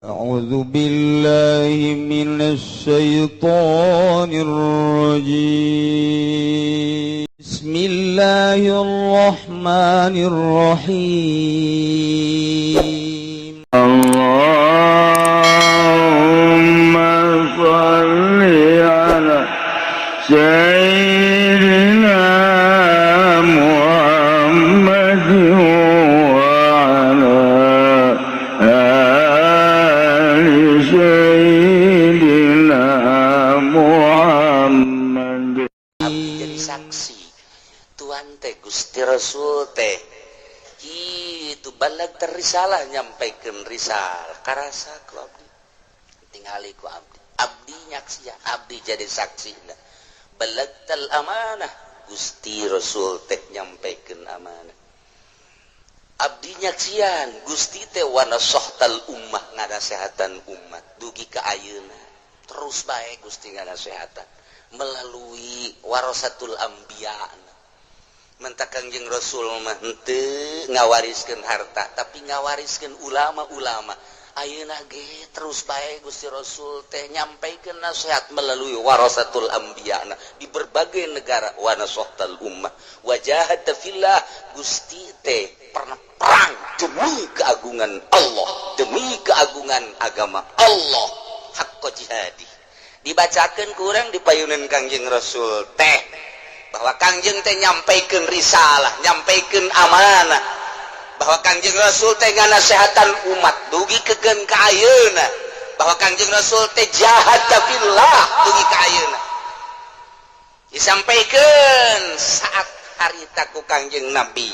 أعوذ بالله من الشيطان الرجيم بسم الله الرحمن الرحيم اللهم صل على سيدنا محمد وعلى آل سيدنا محمد. Abdi jadi saksi Tuhan teh Gusti Rasul teh itu balag terisalah nyampaikan risalah karasa ku abdi tingali ku abdi nyaksian abdi jadi saksi balag tal amanah Gusti Rasul teh nyampaikan amanah abdi nyaksian Gusti teh wana sohtal ummah ngadasehatan umat dugi ka ayeuna terus bae Gusti ngadasehatan melalui warasatul anbiya mentah Kangjeng Rasul mah henteu ngawariskeun harta tapi ngawariskeun ulama-ulama ayeuna ge terus bae Gusti Rasul teh nyampaikeun nasihat melalui warasatul anbiya di berbagai negara wa nasahtal ummah wajahad fillah Gusti teh pernah perang demi keagungan Allah demi keagungan agama Allah haqqa jihadi dibacakan kurang di payunan Kangjeng Rasul teh bahwa Kangjeng teh nyampaikeun risalah nyampaikeun amanah bahwa Kangjeng Rasul teh nganasehatan umat dugi kegeun ka ayeuna bahwa Kangjeng Rasul teh jahad fillah dugi ka ayeuna disampaikeun saat harita ku Kangjeng Nabi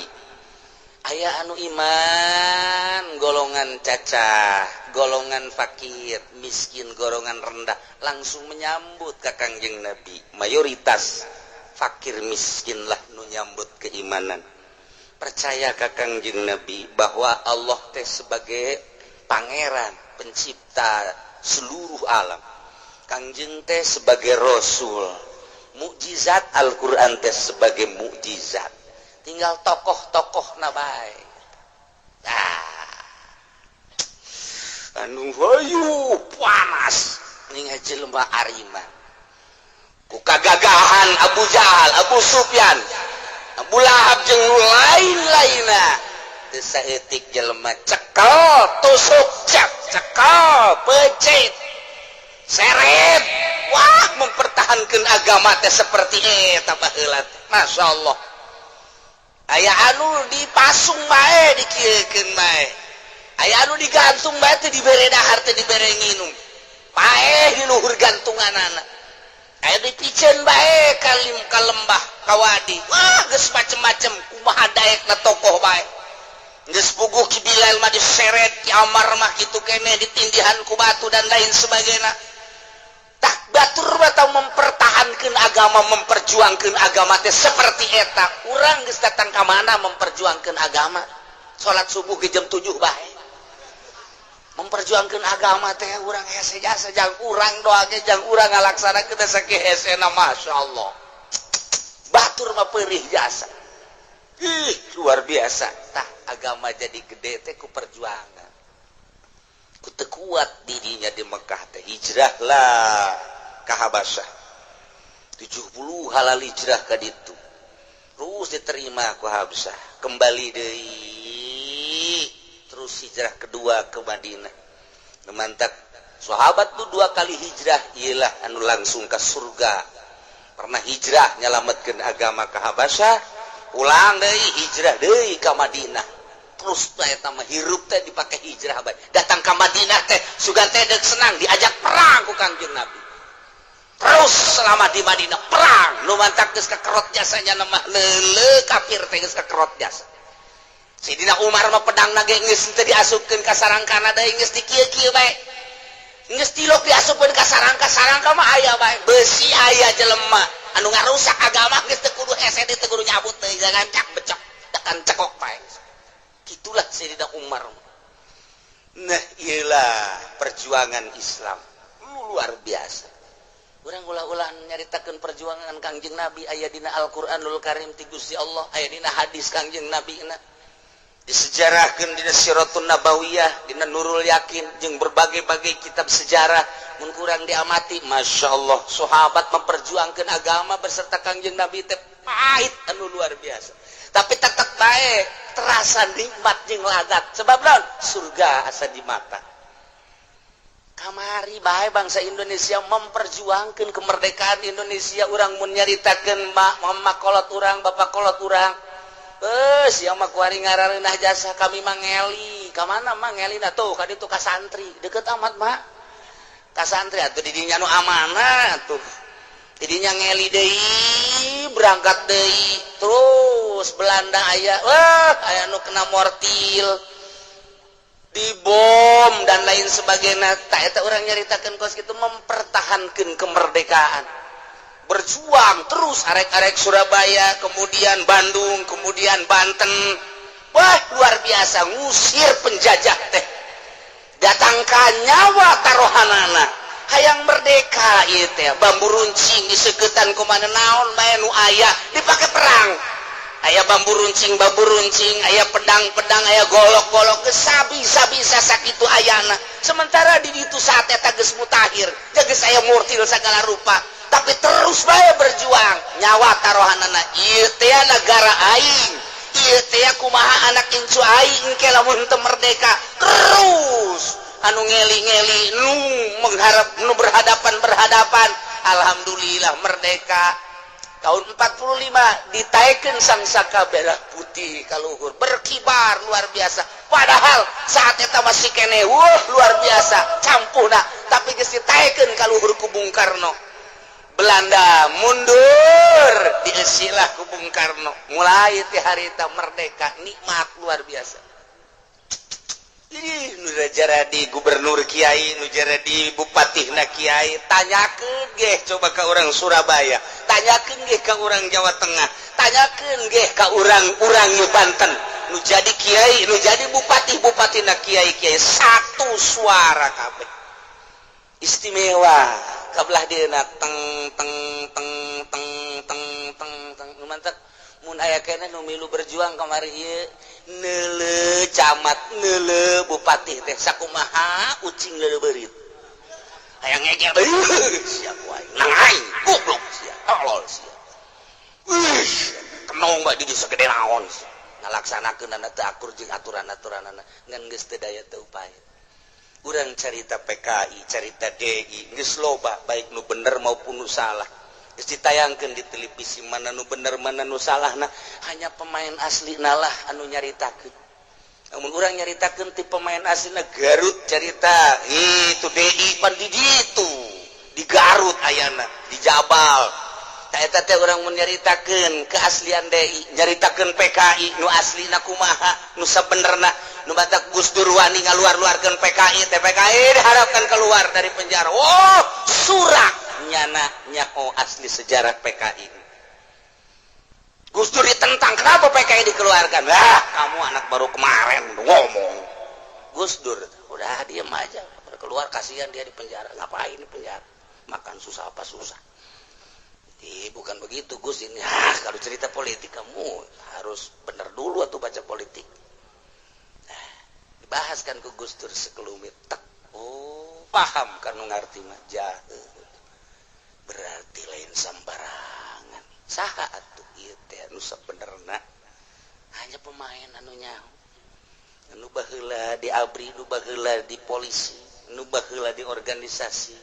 aya anu iman golongan cacah golongan fakir miskin golongan rendah langsung menyambut ka Kangjeng Nabi mayoritas fakir miskin lah nu nyambut keimanan percaya ka Kangjeng Nabi bahwa Allah teh sebagai pangeran pencipta seluruh alam Kangjeng teh sebagai rasul mukjizat Al-Qur'an teh sebagai mukjizat tinggal tokoh-tokoh nabai anu hayu panas ning jelema ariman ku kagagahan Abu Jahal Abu Sufyan Abu Lahab jeung lain-lainna teu saeutik jelema cekel tusuk cekel pecit seret wah mempertahankeun agama teh seperti eta baheula masyaallah aya anu dipasung bae dikieukeun bae aya anu digantung bae teh dibere dahar teh dibere nginum bae di luhur gantunganana aya dipiceun bae ka lembah ka wadi wah geus macem-macem kumaha daekna tokoh bae geus puguh ki Bilal mah diseret ki Amar mah kitu keneh ditindihan ku batu dan lain sebagainya tak batur atau mempertahankan agama memperjuangkan agama teh seperti eta urang geus datang ka mana memperjuangkan agama salat subuh ke jam 7 bae memperjuangkan agama teh urang hese jasa jang urang doa ge jang urang ngalaksanakeun sakieu hesena masyaallah batur mah peurih jasa luar biasa tah agama jadi gede teh ku perjuangan ku teu kuat dirinya di Mekah teh hijrahlah ka Habasyah 70 halal hijrah ka ditu terus diterima ku Habasyah kembali deui terus hijrah kedua ke Madinah mantap sahabat tuh 2 kali hijrah ialah anu langsung ke surga pernah hijrah nyalametkeun agama ka Habasyah ulang deui hijrah deui ka Madinah terus eta mah hirup teh dipake hijrah bae datang ka Madinah teh sugan teh deuk senang diajak perang ku Kangjeng Nabi terus selama di Madinah perang nu mantap geus kakerot jasanya mah leuleuh kafir teh geus kakerot jasa Sidina Umar mah pedangna ge geus teu diasupkeun ka sarangkana deui geus dikieu-kieu bae geus tilok diasupkeun ka sarangka mah aya bae besi aya jelema anu ngarusak agama geus teu kudu hese teu kudu nyabut teh jangan cak becok tekan cekok bae itulah Sayyidina Umar. Nah iyalah perjuangan Islam luar biasa. Urang ulah-ulah nyaritakeun perjuangan Kangjeng Nabi aya dina Al-Qur'anul Karim ti Gusti Allah aya dina hadis Kangjeng Nabi na disejarahkeun dina Siratul Nabawiyah, dina Nurul Yakin jeung berbagai-bagai kitab sejarah mun kurang diamati. Masya Allah, sahabat memperjuangkan agama beserta Kangjeng Nabi teh pahit anu luar biasa, tapi tetap baik terasa nikmat jeung lagat sebab naon surga asa di mata. Kamari bae bangsa Indonesia memperjuangkan kemerdekaan Indonesia. Urang mun nyaritakeun mama kolot urang, bapak kolot urang, siapa kuari ngarareunah jasa kami mangeli. Kamana mangeli na tuh kaditu ka santri deket amat mak ka santri atuh didinya nu amanah atuh didinya ngeli deui berangkat deui terus Belanda aya aya nu kena mortil dibom dan lain sebagainya. Tak eta urang nyaritakeun kos kitu mempertahankan kemerdekaan, berjuang terus arek-arek Surabaya, kemudian Bandung, kemudian Banten. Wah luar biasa, ngusir penjajah teh, datangkan nyawa taruhanana hayang merdeka. Ieu teh bambu runcing diseuketan kumaha naon bae nu aya dipake perang. Aya bambu runcing, aya pedang-pedang, aya golok-golok, sabi-sabisa sakitu ayana. Sementara di ditu saat eta geus mutakhir, geus aya murtil sagala rupa, tapi terus bae berjuang nyawa taruhanana. Ieu teh negara aing, ieu teh kumaha anak incu aing engke lamun teu merdeka. Terus anu ngeli-ngeli nu mengharap nu berhadapan. Alhamdulillah merdeka. Tahun 45 ditaikeun sangsaka merah putih ka luhur, berkibar luar biasa. Padahal saat eta masih kene luar biasa campuhna, tapi geus ditaikeun ka luhur ku Bung Karno. Belanda mundur diesilah ku Bung Karno. Mulai ti harita merdeka nikmat luar biasa. Nu jadi gubernur Kiai, nu jadi bupatihna Kiai, tanyakeun ge coba ka urang Surabaya, tanyakeun ge ka urang Jawa Tengah, tanyakeun ge ka urang Banten, nu jadi Kiai, nu jadi bupatina Kiai satu suara kabeh. Istimewa kabelah dieuna teng teng teng teng teng teng teng nu mantep. Mun aya kene nu milu berjuang kamari ieu neule camat neule bupati teh sakumaha ucing leuleurit hayang ngegel sia kuai nang aing goblok sia tolol sia kenong bae di sagede naon ngalaksanakeun teu akur jeung aturan-aturanana ngan geus teu daya teu upaya. Urang carita PKI, carita DI geus loba baik nu bener maupun nu salah. Ditayangkan di televisi mana nu bener mana nu salah. Nah hanya pemain asli nalah anu nyaritakeun. Namun urang nyaritakeun ti pemain asli na Garut cerita itu DI pan di ditu di Garut ayana di Jabal. Ta eta teh urang mun nyaritakeun keaslian DI, nyaritakeun PKI nu aslina kumaha nu sabenerna nu batak Gus Dur wani ngaluar-luarkeun PKI teh PKI diharapkan keluar dari penjara. Oh surak nyana nyaho asli sejarah PKI. Gus Dur ditentang, kenapa PKI dikeluarkan? Kamu anak baru kemarin ngomong. Gus Dur udah diam aja, keluar kasihan dia di penjara. Ngapain di penjara? Makan susah apa susah? Bukan begitu Gus ini. Kalau cerita politik kamu harus bener dulu atau baca politik. Dibahas kan ke Gus Dur sekelumit. Oh paham kan ngarti mah jahe. Berarti lain sambarangan. Saha atuh ieu teh anu sabenerna hanya pemain anu nyaho. Anu baheula di ABRI, nu baheula di polisi, nu baheula di organisasi.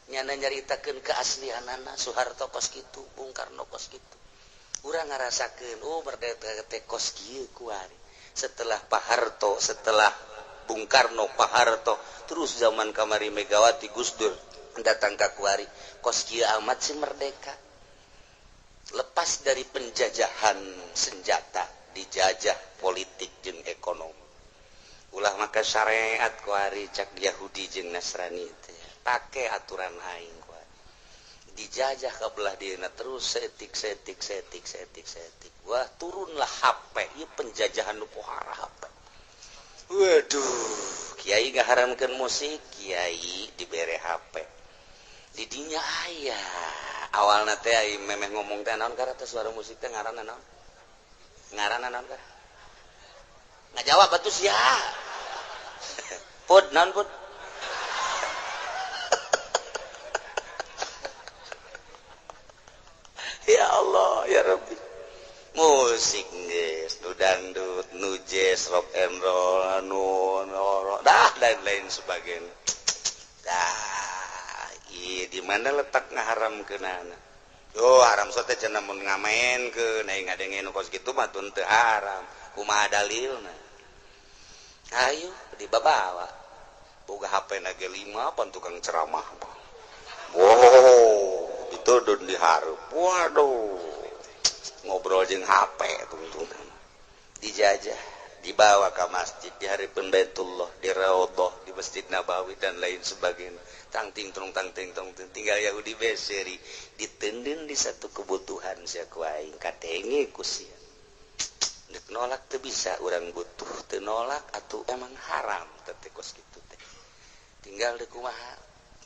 Nyana nyaritakeun keaslianana Soeharto kos kitu, Bung Karno kos kitu. Urang ngarasakeun merdeka teh kos kieu kuari. Setelah Pak Harto, setelah Bung Karno, Pak Harto, terus zaman kamari Megawati, Gus Dur datang ka kuari kos kieu amat si merdeka. Lepas dari penjajahan senjata, dijajah politik jeung ekonomi. Ulah maka syariat kuari cak Yahudi jeung Nasrani teh pake aturan aing kuari. Dijajah ka belah dieuna terus setik. Wah turunlah HP, ieu penjajahan nu pohara HP. Waduh, kiai ngaharamkeun musik, kiai dibere HP. Didinya ayah awalna teh ai memeh ngomong teh naon karata suara musik teh ngaranna naon? Ngaranna naon ka? ngajawab atuh sia pud naon pud ya Allah ya Rabbi musik geus nu dangdut nu jazz rock and roll nu dah lain-lain sebagainya dah ieu di mana letak ngaharamkeunana yo haram sote cenah mun ngamaenkeun aing ngadengeun kos kitu mah tun teu haram kumaha dalilna ayo dibabawa boga HP na ge 5 pan tukang ceramah wow ditudun dihareup waduh ngobrol jeung HP tungtungan dijajah dibawa ke masjid di hari Baitullah di Raudhah di Masjid Nabawi dan lain sebagainya tang ting trong tinggal Yahudi beseri ditenden di satu kebutuhan sia ku aing kadenge ku sia nek nolak teu bisa urang butuh teu nolak atuh emang haram teh kos kitu teh tinggal deuk kumaha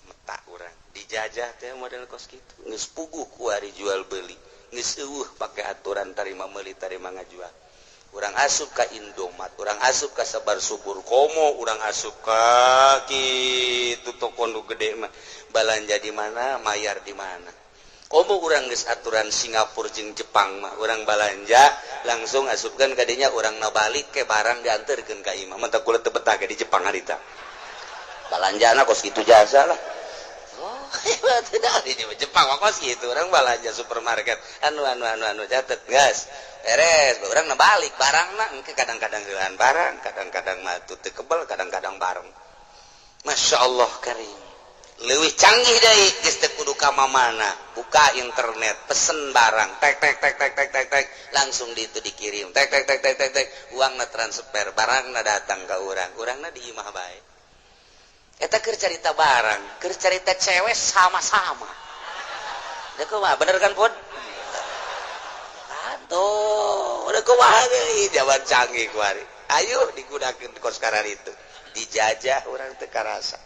meta urang dijajah teh model kos kitu geus puguh ku ari jual beli geus eueuh pake aturan tarima meuli tarima ngajual urang asup ka Indomaret urang asup ka Sabar Subur Komo urang asup ka kitu toko nu gede mah balanja di mana mayar di mana komo urang geus aturan Singapura jeung Jepang mah urang balanja langsung asupkeun ka dinya urang na balik ke barang dianterkeun ka imah mah teu kula teu betah di Jepang harita balanjana kos kitu jasa lah oh tidak di Jepang mah kos kitu urang balanja supermarket anu catet gas beres urang na balik barangna engke kadang-kadang heulan barang kadang-kadang mah teu kebal kadang-kadang bareng Masya Allah karim leuwih canggih deui geus teu kudu ka mamana buka internet pesen barang tek langsung di itu dikirim tek uangna transfer barangna datang ka urangna di imah bae eta keur carita barang keur carita cewek sama-sama da kumaha bener kan pun aduh udah kumaha deui jawaban canggih ku ari ayo digunakeun kos karar itu dijajah urang teu karasa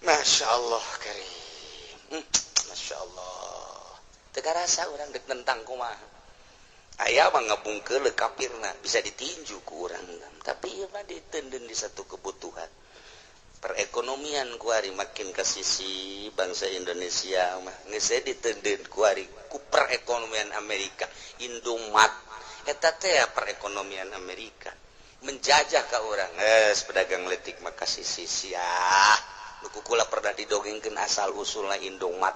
Masya Allah karim Masya Allah teu karasa urang deuk nentang kumaha aya mah ngebungkeul kafirna bisa ditinju ku urang tapi ieu mah ditenden di satu kebutuhan perekonomian ku ari makin ke sisi bangsa Indonesia mah geus ditenden ku ari ku perekonomian Amerika Indomaret eta teh perekonomian Amerika menjajah ka urang pedagang letik mah ka sisi sia kukula pernah didongengkeun asal usulna Indomaret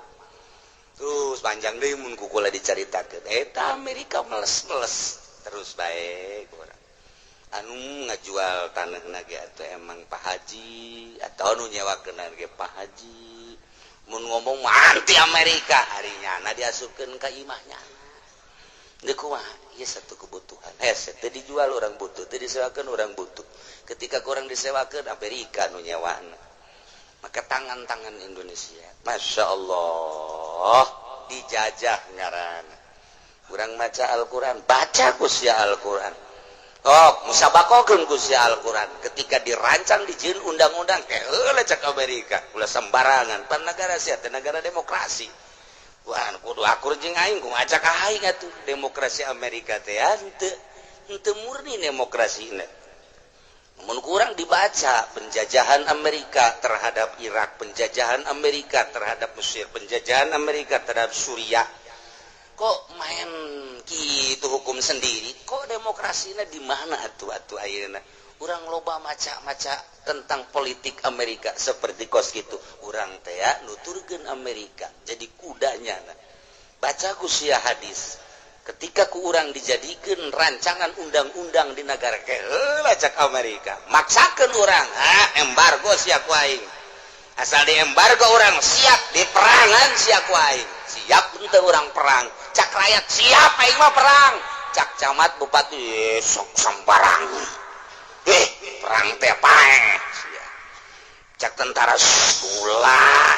terus panjang deui mun kukula dicaritakeun eta Amerika meles terus baik urang anu ngajual tanahna ge atuh emang Pak Haji atau anu nyewakeun ge Pak Haji mun ngomong mah anti Amerika harinya diasupkeun ka imahnya deuk kumaha ieu satu kebutuhan teu dijual orang butuh teu disewakeun orang butuh ketika kurang disewakeun Amerika anu nyewana maka tangan-tangan Indonesia Masya Allah dijajah ngaranna urang maca Al-Quran baca ku sia Al-Quran musabakokeun ku sia Al-Quran ketika dirancang dijieun undang-undang heula cak Amerika ulah sembarangan pan negara sia teh negara demokrasi wah kudu akur jeung aing kumaha cak aing atuh demokrasi Amerika teh henteu murni demokrasina mun kurang dibaca penjajahan Amerika terhadap Irak, penjajahan Amerika terhadap Mesir, penjajahan Amerika terhadap Suriah. Kok main kitu hukum sendiri? Kok demokrasinya di mana atuh ayeuna? Urang loba maca-maca tentang politik Amerika seperti kos kitu. Urang teh nuturkeun Amerika jadi kudanya. Baca ku sia hadis. Ketika ku urang dijadikeun rancangan undang-undang di negara heula cak Amerika maksakeun urang embargo sia ku aing asal di embargo urang siap diperangan sia ku aing siap henteu urang perang cak rakyat siap aing mah perang cak camat bupati sok sambarang perang teh pae cak tentara ulah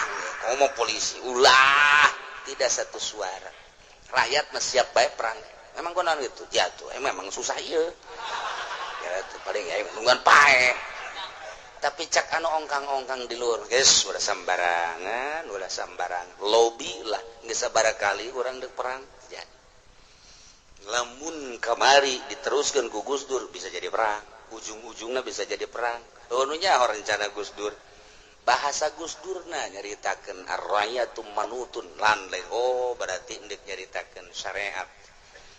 ngomong polisi ulah tidak satu suara rakyat mah siap bae perang memang kunaon gitu jatuh memang susah ieu ya itu paling ya nungguan pae tapi cak anu ongkang-ongkang di luar geus ulah sambarangan lobby lah geus sabaraha kali urang deuk perang jadi lamun kamari diteruskan ku Gus Dur bisa jadi perang, ujung-ujungnya bisa jadi perang. Nunya rencana Gus Dur, bahasa Gus Durna nyaritakeun ar-rayatum manutun lan lain. Oh berarti ndek nyaritakeun syariat,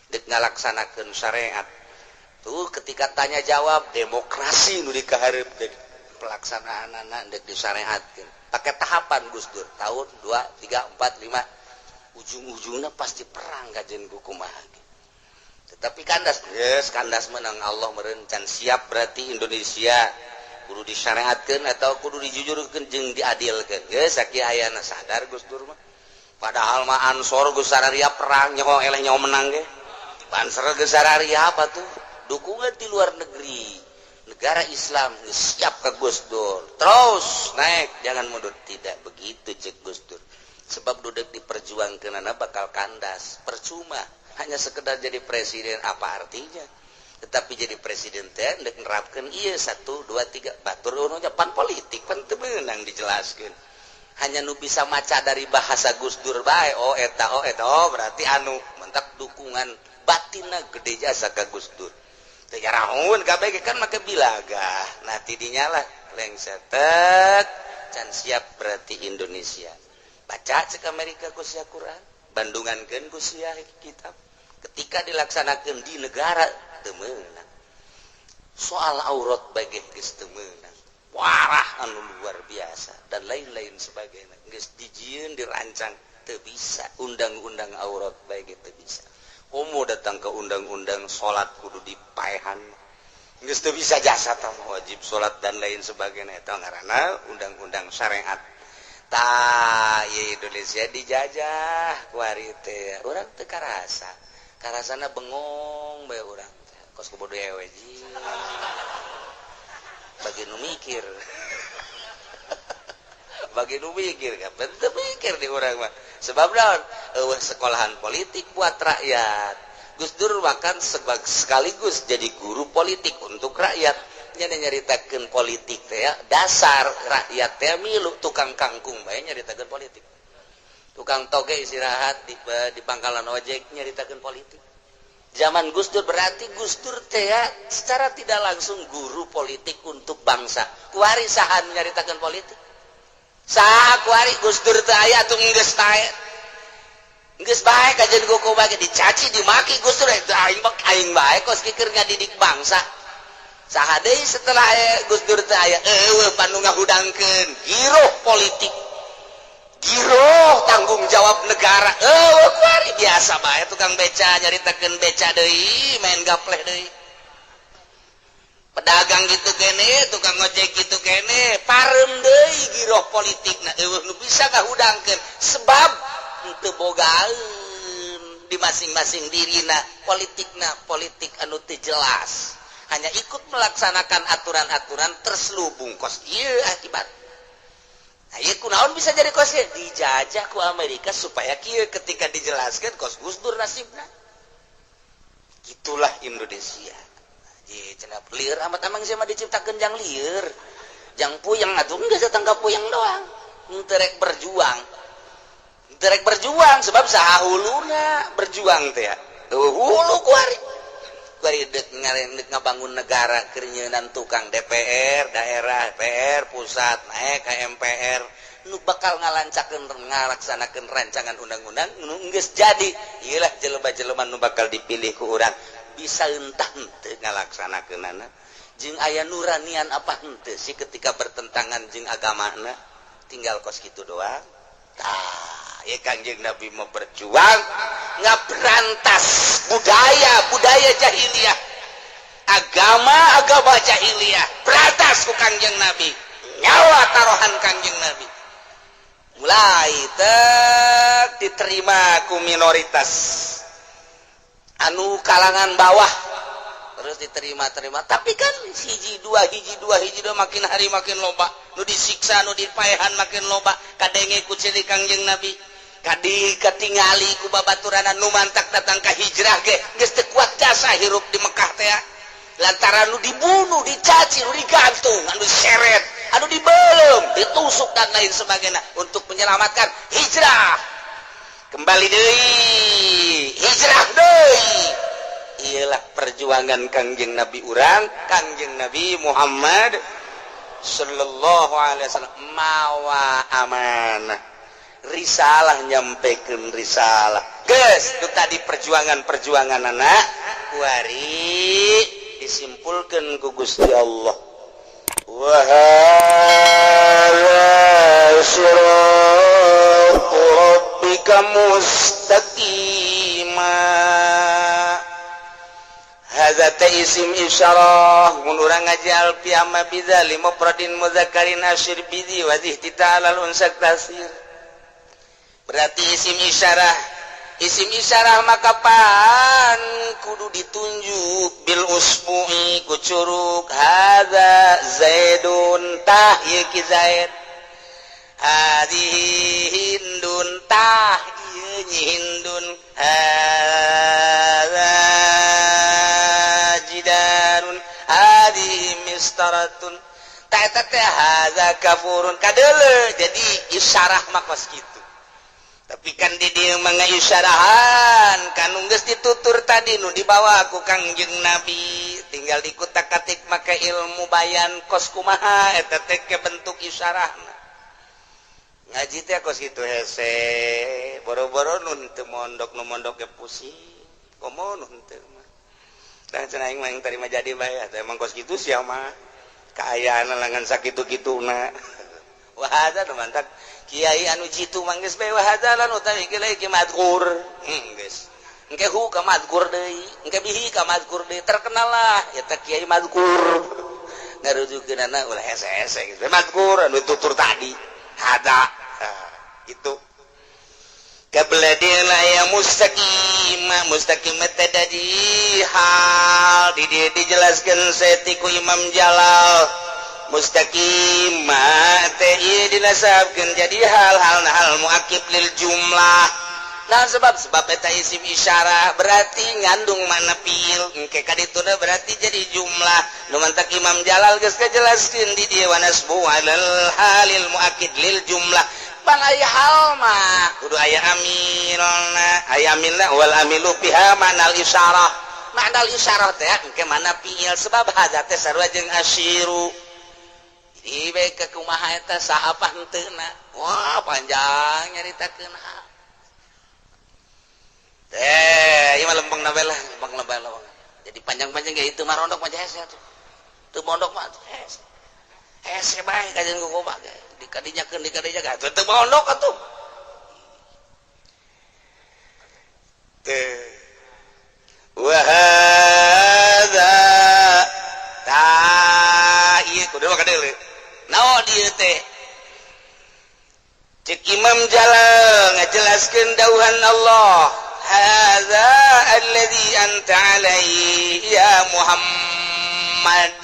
ndek ngalaksanakeun syariat. Tuh ketika tanya jawab demokrasi nu dikahareupeun pelaksanaan anak ndek disyariatkeun. Pakai tahapan Gus Dur, tahun 2, 3, 4, 5, ujung-ujungnya pasti perang kajen kumaha. Tetapi kandas, yes, kandas menang Allah merencan siap berarti Indonesia kudu disyariatkeun atau kudu dijujurkeun jeung diadilkeun. Geus sakieu hayana sadar Gus Dur mah. Padahal mah Ansor geus sararia perang nyaho eleh nyaho menang ge. Banser geus sararia apa tuh? Dukungan di luar negeri. Negara Islam geus siap ka Gus Dur. Terus naik, jangan mundur. Tidak begitu cek Gus Dur. Sebab duduk diperjuangkeunana bakal kandas, percuma. Hanya sekedar jadi presiden apa artinya? Tetapi jadi presiden teh ndek nerapkeun ieu 1 2 3 batur nu pan politik pan teu meunang dijelaskeun. Hanya nu bisa maca dari bahasa Gus Dur bae, oh eta berarti anu mentak dukungan batinna gede jasa ka Gus Dur. Teu yarahun kabeh kan make bilaga. Nah tidinya lah lengsetek can siap berarti Indonesia. Baca cek Amerika ku sia Quran, bandungankeun ku sia kitab. Ketika dilaksanakan di negara teu meunang. Soal aurat bage geus teu meunang. Warah anu luar biasa dan lain-lain sebagainya. Geus dijieun dirancang teu bisa. Undang-undang aurat bage teu bisa. Homo datang ke undang-undang salat kudu dipaehan. Geus teu bisa jasa tah wajib salat dan lain sebagainya eta ngaranna undang-undang syariat. Tah ieu Indonesia dijajah ku ari teh. Urang teu karasa. Karasana bengong bae urang kos kubodo ewe ji bagi nu mikir bagi nu mikir kan teu mikir di urang mah sebab naon eueuh sekolahan politik buat rakyat. Gus Dur bahkan sekaligus jadi guru politik untuk rakyat. Nya nyaritakeun politik teh ya dasar rakyat teh milu tukang kangkung bae nyaritakeun politik. Tukang toge istirahat di pangkalan ojek nyaritakeun politik. Zaman Gus Dur berarti Gus Dur teh ya secara tidak langsung guru politik untuk bangsa. Kuari sahan nyaritakeun politik. Saha kuari Gus Dur teh aya atuh geus tae. Geus bae kajen goko bage dicaci dimaki Gus Dur teh aing bae kos kikir ngadidik bangsa. Saha deui setelah Gus Dur teh aya eueuh panu ngahudangkeun giroh politik. Giroh tanggung jawab negara. Kuari biasa bae tukang beca nyaritakeun beca deui, main gapleh deui. Pedagang gitu kene, tukang ojek gitu kene, parem deui giroh politikna. Eueuh nu bisa ngahudangkeun sebab teu bogaeun di masing-masing dirina politikna, politik anu teu jelas. Hanya ikut melaksanakan aturan-aturan terselubung kos ieu akibat. Nah, ieu kunaon bisa jadi kosnya dijajah ku Amerika supaya kieu ketika dijelaskan kos Gus Dur nasibna. Itulah Indonesia. Jadi cenah lieur amat amang sia mah diciptakeun jang lieur. Jang puyeng atuh geus datang ka puyeng doang. Teu rek berjuang. Teu rek berjuang sebab saha huluna berjuang teh ya. Hulu kuari. Kuari deuk ngabangun negara keur nyeunan tukang DPR, daerah, PR, pusat, naik ke MPR, nu bakal ngalaksanakeun rancangan undang-undang nu geus jadi. Ieulah jelema-jelema nu bakal dipilih ku urang. Bisa entah henteu ngalaksanakeunana. Jeung aya nuranian apa henteu sih ketika bertentangan jeung agamana. Tinggal kos kitu doang. Tah, ya Kangjeng Nabi mau berjuang ngaberantas budaya jahiliyah, agama jahiliyah, berantas ku Kangjeng Nabi, nyawa taruhan Kangjeng Nabi. Mulai diterima ku minoritas anu kalangan bawah, terus diterima. Tapi kan hiji dua makin hari makin loba, nu disiksa nu dipaehan makin loba, kadenge ku ciri Kangjeng Nabi. Kadi katingali ku babaturan nu mantak datang ka hijrah ge geus teu kuat jasa hirup di Mekah teh lantaran nu dibunuh, dicaci, nu digantung, anu diseret, anu dibelem, ditusuk dan lain sebagainya untuk menyelamatkan hijrah. Kembali deui, hijrah deui. ialah perjuangan Kangjeng Nabi urang Kangjeng Nabi Muhammad sallallahu alaihi wasallam mawa amanah risalah nyampaikan risalah geus itu tadi perjuangan anak kuari disimpulkan ku Gusti Allah wa hadza siratu rabbika mustaqima hadza isim isyarah mun urang ngajal piyama bidzali mufradin mudzakkarin asyir bidhi wa ta'ala unsak tasir berarti isim isyarah maka pan kudu ditunjuk bil usbu'i ku curug hadza zaidun tah ieu ki zaid hadhihi hindun tah ieu nyi hindun hadza jidarun hadhihi mistaratun tah eta teh hadza kafurun kadeuleu jadi isyarah mah kos kitu tapi kan di dia mengisyarahan kan geus ditutur tadi nu dibawa ku Kangjeng Nabi tinggal dikutak-katik make ilmu bayan kos kumaha eta teh ke bentuk isyarahna ngaji teh kos kitu hese boro-boro nun teu mondok nu mondok ge pusing komo nun teu mah da cenah aing mah tarima jadi bae teh emang kos kitu sia mah kaayana langan sakitu-kituna wah ada mantap Kiai anu jitu manggeus bae wahazalan utawi geuleuh ki madkur geus engke hu ka madkur deui engke bihi ka madkur deui terkenal lah eta kiai madkur ngarujukeunana ulah hese-hese geus madkur anu tutur tadi hada itu kabladina ya mustaqim tadi hal di dieu dijelaskeun saeuti ku Imam Jalal mustaqim teh ieu dinasabkeun jadi hal muakib lil jumlah nah sebab eta isim isyarah berarti ngandung makna fiil engke kadituna berarti jadi jumlah nu mantak Imam Jalal geus kajelaskeun di dieu wanasbu alal halil muakid lil jumlah pan aya hal mah kudu aya amilna wal amilu fiha manal isyarah manal isyarah teh engke mana fiil sebab hada teh sarua jeung asyiru ibe ke kumaha eta saha panteuna wah panjang nyaritakeun teh ieu mah lempeng na bae lah jadi panjang-panjang ge itu mah rondok mah hese atuh teu mondok mah hese bae kajian kukuba ge dikadinyakeun atuh teu mondok atuh teh wa hadza ta ieu kudu kadeuleu naon dieu teh cek Imam Jalal ngajelaskeun dauhan Allah hadza alladzi anta alaihi ya Muhammad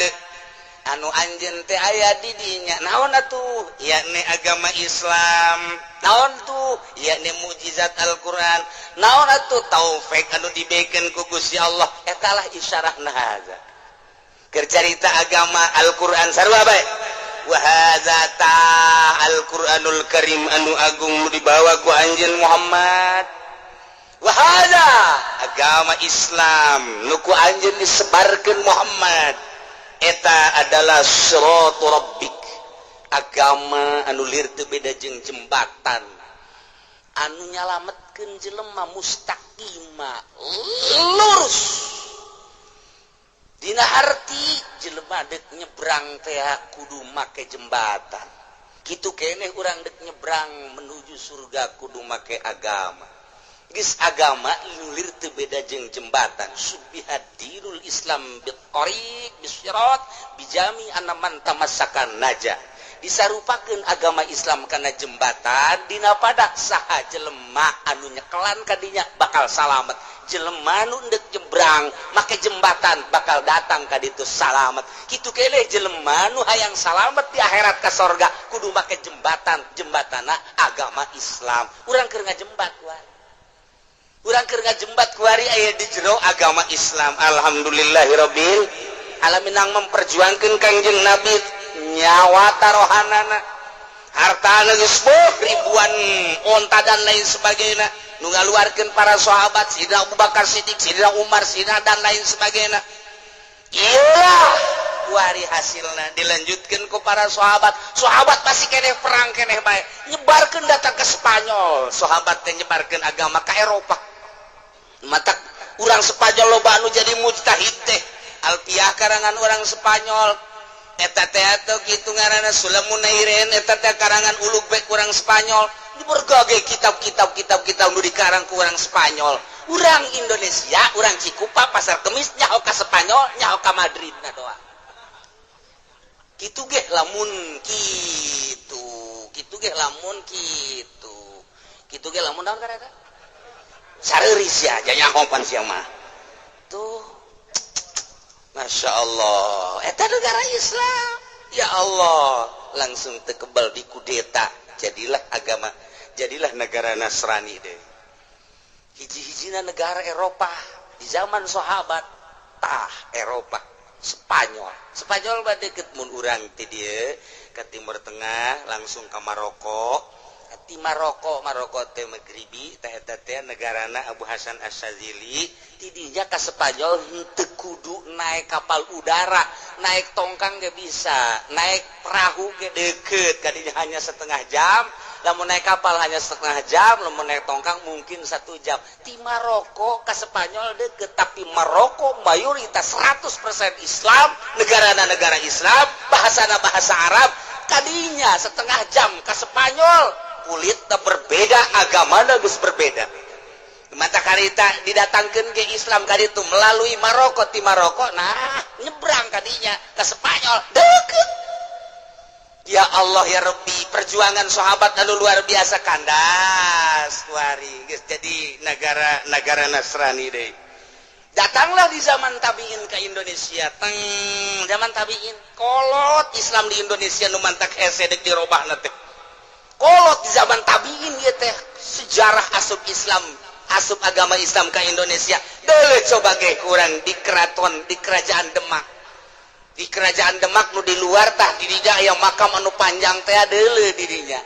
anu anjeun teh aya di dinya naon atuh yakni agama Islam naon tuh yakni mukjizat Al-Qur'an naon atuh taufik anu dibeukeun ku Gusti Allah eta lah isyarahna hadza keur carita agama Al-Qur'an sarua bae wa hadza ta Al-Qur'anul Karim anu agung nu dibawa ku anjeun Muhammad wa hadza agama Islam nu ku anjeun disebarkeun Muhammad eta adalah siratu rabbik agama anu lir teu beda jeung jembatan anu nyalametkeun jelema mustaqima lurus dina arti jelema dek nyebrang teh kudu make jembatan kitu keneh urang dek nyebrang menuju surga kudu make agama geus agama nulir teu beda jeung jembatan subihad dinul Islam bittariq bisirat bijami anaman tamassakan najah disarupakeun agama Islam kana jembatan dina pada saha jelema anu nyekelan kadinya bakal salamet jelema nu endek nyebrang make jembatan bakal datang ka ditu salamet kitu keleh jelema nu hayang salamet di akhirat ka sorga kudu make jembatanna agama Islam urang keur ngajembat wae urang keur ngajembat kuari aya di jero agama Islam alhamdulillahirabbil alamin ang memperjuangkeun Kangjeng Nabi nyawa tarohanana harta ribuan onta dan lain sebagainya nu ngaluarkeun para sahabat Sidina Abu Bakar Siddiq, Sidina Umar, Sidina dan lain sebagainya. Iyalah wari hasilna dilanjutkan ke para sahabat masih keneh perang keneh bae nyebarkeun datang ke Spanyol, sahabat teh nyebarkeun agama ke Eropa. Mata urang Spanyol loba anu jadi mujtahid teh Alfiah karangan orang Spanyol eta teh atuh kitu ngaranna Sulamun Nairen eta teh karangan ulug bae urang Spanyol di berbagai kitab nu dikarang ku urang Spanyol. Urang Indonesia, urang Cikupa Pasar Kemis nyaho ka Spanyol, nyaho ka Madrid na doa. Kitu ge lamun kitu. Kitu ge lamun kitu. Kitu ge lamun naon kareta? Sareuris ya, nyaho pan sia mah. Tuh. Masya Allah. Eta negara Islam. Ya Allah, langsung tekebal dikudeta. Jadilah negara Nasrani deh. Hiji-hijina negara Eropa di zaman sahabat Eropa Spanyol mah deket mun urang ti dieu ka Timur Tengah langsung ka Maroko ti Maroko teh Maghribi teh eta teh negarana Abu Hasan Asyadzili ti dinya ka Spanyol henteu kudu naik kapal udara naik tongkang ge bisa naik perahu ge deukeut ka dinya hanya setengah jam. Lamun naik kapal hanya setengah jam, lamun naik tongkang mungkin 1 jam. Di Maroko ke Spanyol deket, tapi Maroko mayoritas 100% Islam, negara Islam, bahasa Arab. Kadinya setengah jam ke Spanyol, kulitnya berbeda, agama geus berbeda. Mata karita didatangkeun ke Islam kaditu melalui Maroko, ti Maroko, nah nyebrang kadinya ke Spanyol deket. Ya Allah ya Rabbi, perjuangan sahabat anu luar biasa kandas kuari geus jadi negara Nasrani deui. Datanglah di zaman tabiin ke Indonesia, zaman tabiin kolot Islam di Indonesia nu mantak hese deuk dirobahna teh. Kolot di zaman tabiin ieu teh sejarah asup Islam, asup agama Islam ke Indonesia. Deuleu coba ge kurang di keraton, di kerajaan Demak. Di kerajaan Demak nu di luar tah di dinya aya makam anu panjang teh deuleu di dinya.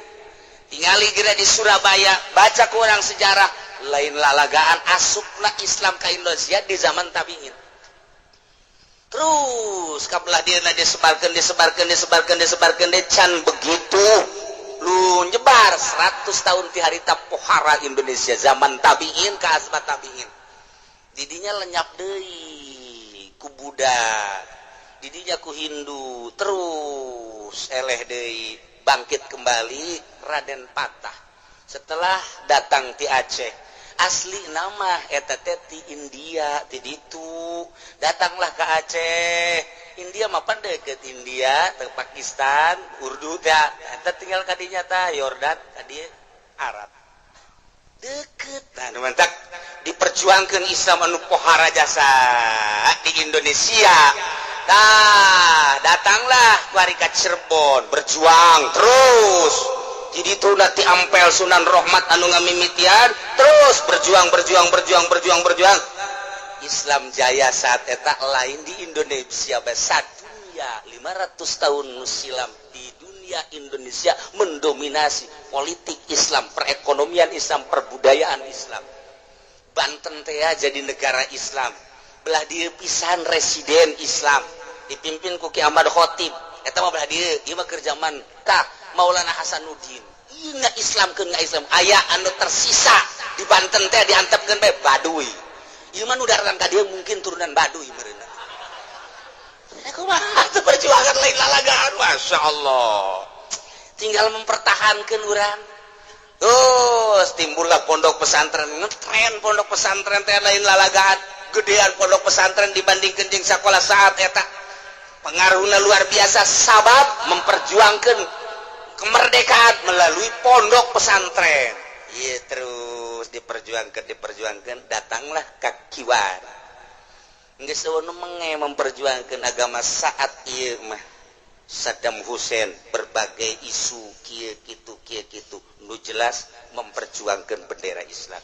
Tingali geura di Surabaya baca ku urang sejarah lain lalagaan asupna Islam ka Indonesia di zaman tabiin. Terus kabelah dieuna disebarkeun can begitu lu nyebar 100 tahun ti harita pohara Indonesia zaman tabiin ka asbat tabiin. Di dinya lenyap deui ku budak. Didinya ku Hindu terus eleh deui bangkit kembali Raden Patah setelah datang ti Aceh asli nama eta teh ti India ti ditu datanglah ke Aceh India mah pan deket India ke Pakistan Urdu teh eta tinggal kadinya tah Yordan kadieu Arab deket nah mantap diperjuangkeun Islam anu pohara jasa di Indonesia. Nah, datanglah warika Cirebon berjuang terus. Jadi itu nanti ampel Sunan Rohmat anu ngamimitian terus berjuang. Islam jaya saat eta lain di Indonesia besar dunia 500 tahun silam di dunia Indonesia mendominasi politik Islam, perekonomian Islam, perbudayaan Islam. Banten teh jadi negara Islam. Belah dia pisan residen Islam dipimpin ku Ki Ahmad Khotib eta mah belah dia mah keur zaman ka Maulana Hasanuddin ieu Islamkeun Islam aya anu tersisa di Banten teh diantepkeun bae Baduy ieu mah nu datang ka dieu mungkin turunan Baduy meureunna kumaha teu perjuangan lain lalagaan masyaallah tinggal mempertahankeun urang terus timbullah pondok pesantren ngetren pondok pesantren teh lain lalagaan gedean pondok pesantren dibandingkeun jeung sakola saat eta pengaruhna luar biasa sabab memperjuangkan kemerdekaan melalui pondok pesantren iya terus diperjuangkan datanglah kakiwan geus eueuh menge memperjuangkan agama saat ieu mah Saddam Hussein berbagai isu kieu kitu nu jelas memperjuangkan bendera Islam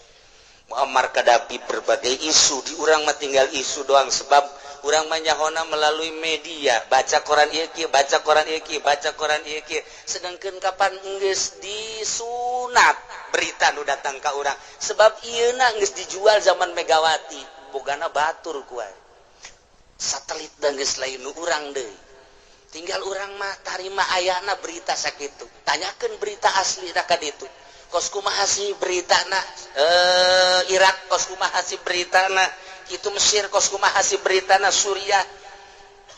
Muammar Gaddafi berbagai isu di urang mah tinggal isu doang sebab urang manyahona melalui media baca koran ieu kieu baca koran ieu kieu baca koran ieu kieu sedangkeun kapan geus disunat berita nu datang ka urang sebab ieuna geus dijual zaman Megawati bogana batur kuat satelit dan geus lain nu urang deui tinggal urang mah tarima ayana berita sakitu tanyakeun berita asli da ka ditu kos kumaha sih beritana Irak kos kumaha sih beritana kitu Mesir kos kumaha sih beritana Suriah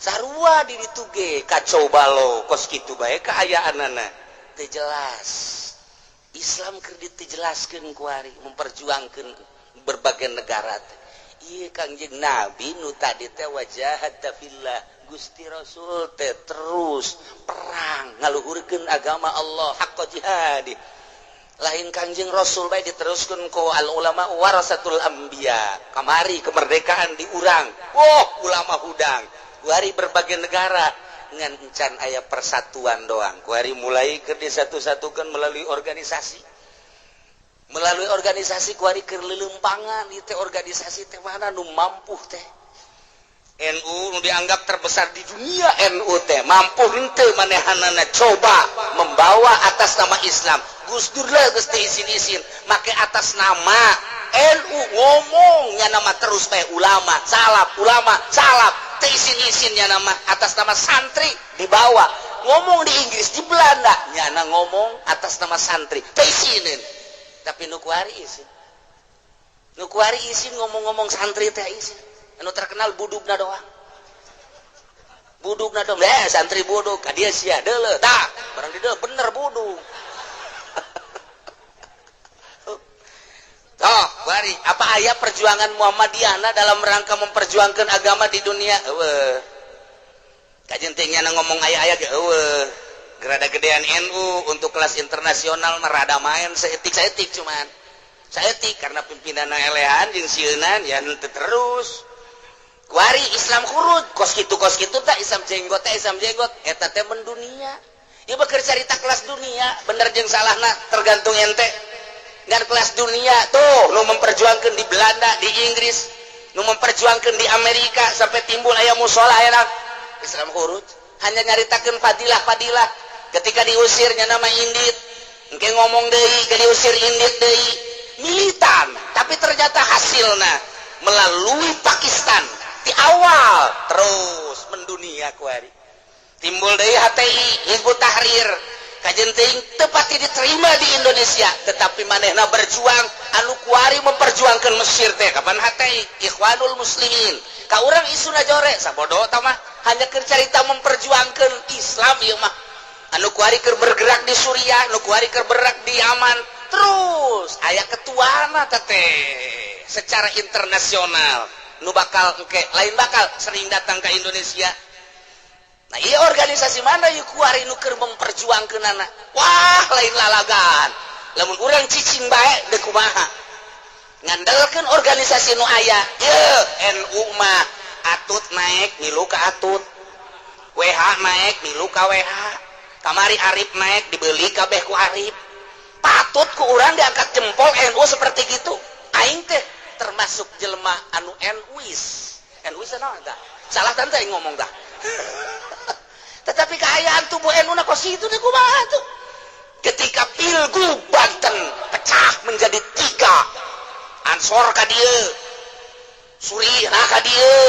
sarua di ditu ge kacau balau kos kitu bae kaayaanana teu jelas Islam keur dijelaskeun ku ari memperjuangkeun berbagai negara teh ieu Kangjeng Nabi nu tadi teh wajahata fillah Gusti Rasul teh terus perang ngaluhurkeun agama Allah haqqa jihadi lain Kangjeng Rasul bae diteruskeun ku al ulama warasatul anbiya kamari kemerdekaan diurang ulama hudang ku hari berbagai negara ngan encan aya persatuan doang ku hari mulai keur disatu-satukeun melalui organisasi ku hari keur leuleumpangan ieu teh organisasi teh mana nu mampu teh NU nu dianggap terbesar di dunia NU teh mampu henteu manehanana coba membawa atas nama Islam Gus Dur lah geus teu isin-isin make atas nama NU ngomongnya nama terus teh ulama salap teu isin-isin nya nama atas nama santri dibawa ngomong di Inggris di Belanda nya ngomong atas nama santri teu isinin tapi nu kuari isin ngomong-ngomong santri teh isin anu terkenal budugna doang santri budug ka dia sia deuleu tah barang di deuleu bener budug toh bari apa aya perjuangan Muhammadiyah dalam rangka memperjuangkan agama di dunia eueuh kajen teh nya ngomong aya-aya ge eueuh gerada gedean NU untuk kelas internasional merada main saetik cuman saetik karena pimpinanna elehan jeung sieunan ya teu terus kuari Islam kurut kos kitu teh Islam jenggot eta teh mendunia ieu bakeur carita kelas dunia bener jeung salahna tergantung ente dan kelas dunia tuh nu memperjuangkeun di Belanda di Inggris nu memperjuangkeun di Amerika sampai timbul aya musola aya Islam kurut hanya nyaritakeun fadilah ketika diusirnya nama Indit engke ngomong deui ke diusir Indit deui militan tapi ternyata hasilna melalui Pakistan di awal terus mendunia kuari timbul deui HTI Hizbut Tahrir kajen teuing teu pati diterima di Indonesia tetapi manehna berjuang anu kuari memperjuangkan Mesir teh kapan HTI Ikhwanul Muslimin ka urang isuna jore sabodo tah mah hanya keur carita memperjuangkan Islam ieu mah anu kuari keur bergerak di Suriah anu kuari keur bergerak di Yaman terus aya ketuana teh secara internasional nu bakal lain bakal sering datang ke Indonesia nah iya organisasi mana yuk kuari nu keur memperjuangkeunana wah lain lalagan lamun urang cicing bae deuk kumaha ngandalkeun organisasi nu aya yeuh NU mah atut naik milu ka atut WH naik milu ka WH kamari Arif naik dibeli kabeh ku Arif patut ku urang diangkat jempol NU seperti gitu aing teh termasuk jelema anu NUis naon tah salah tante yang ngomong tah tetapi keayaan tubuh NU na kos itu teh kumaha tuh ketika Pilgub Banten pecah menjadi 3 Ansor ka dieu Surina ka dieu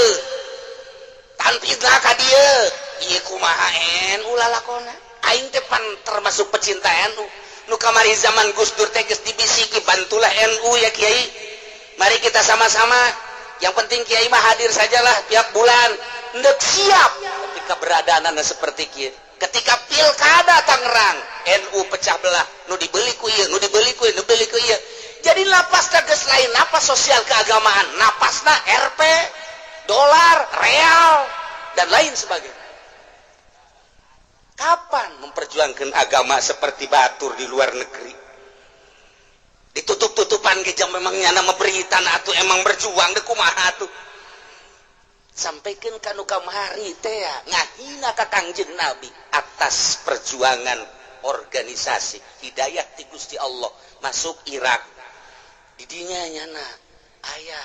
Tanfidna ka dieu ieu kumaha NU lalakona aing teh pan termasuk pecinta NU nu kamari zaman Gus Dur teh geus dibisiki bantulah NU ya Kiai mari kita sama-sama yang penting Kiai mah hadir sajalah tiap bulan ndek siap ketika beradaanana seperti kieu ketika pilkada Tangerang NU pecah belah nu dibeli ku ieu jadi napasna geus lain napas sosial keagamaan napasna Rp dolar real dan lain sebagainya kapan memperjuangkan agama seperti batur di luar negeri ditutup-tutupan ke jam memangnya nama berita atau emang berjuang deh kumaha tuh sampaikan kanu kamari teh ngahina ka Kangjeng Nabi atas perjuangan organisasi hidayah ti Gusti Allah masuk Irak di dinya nyana aya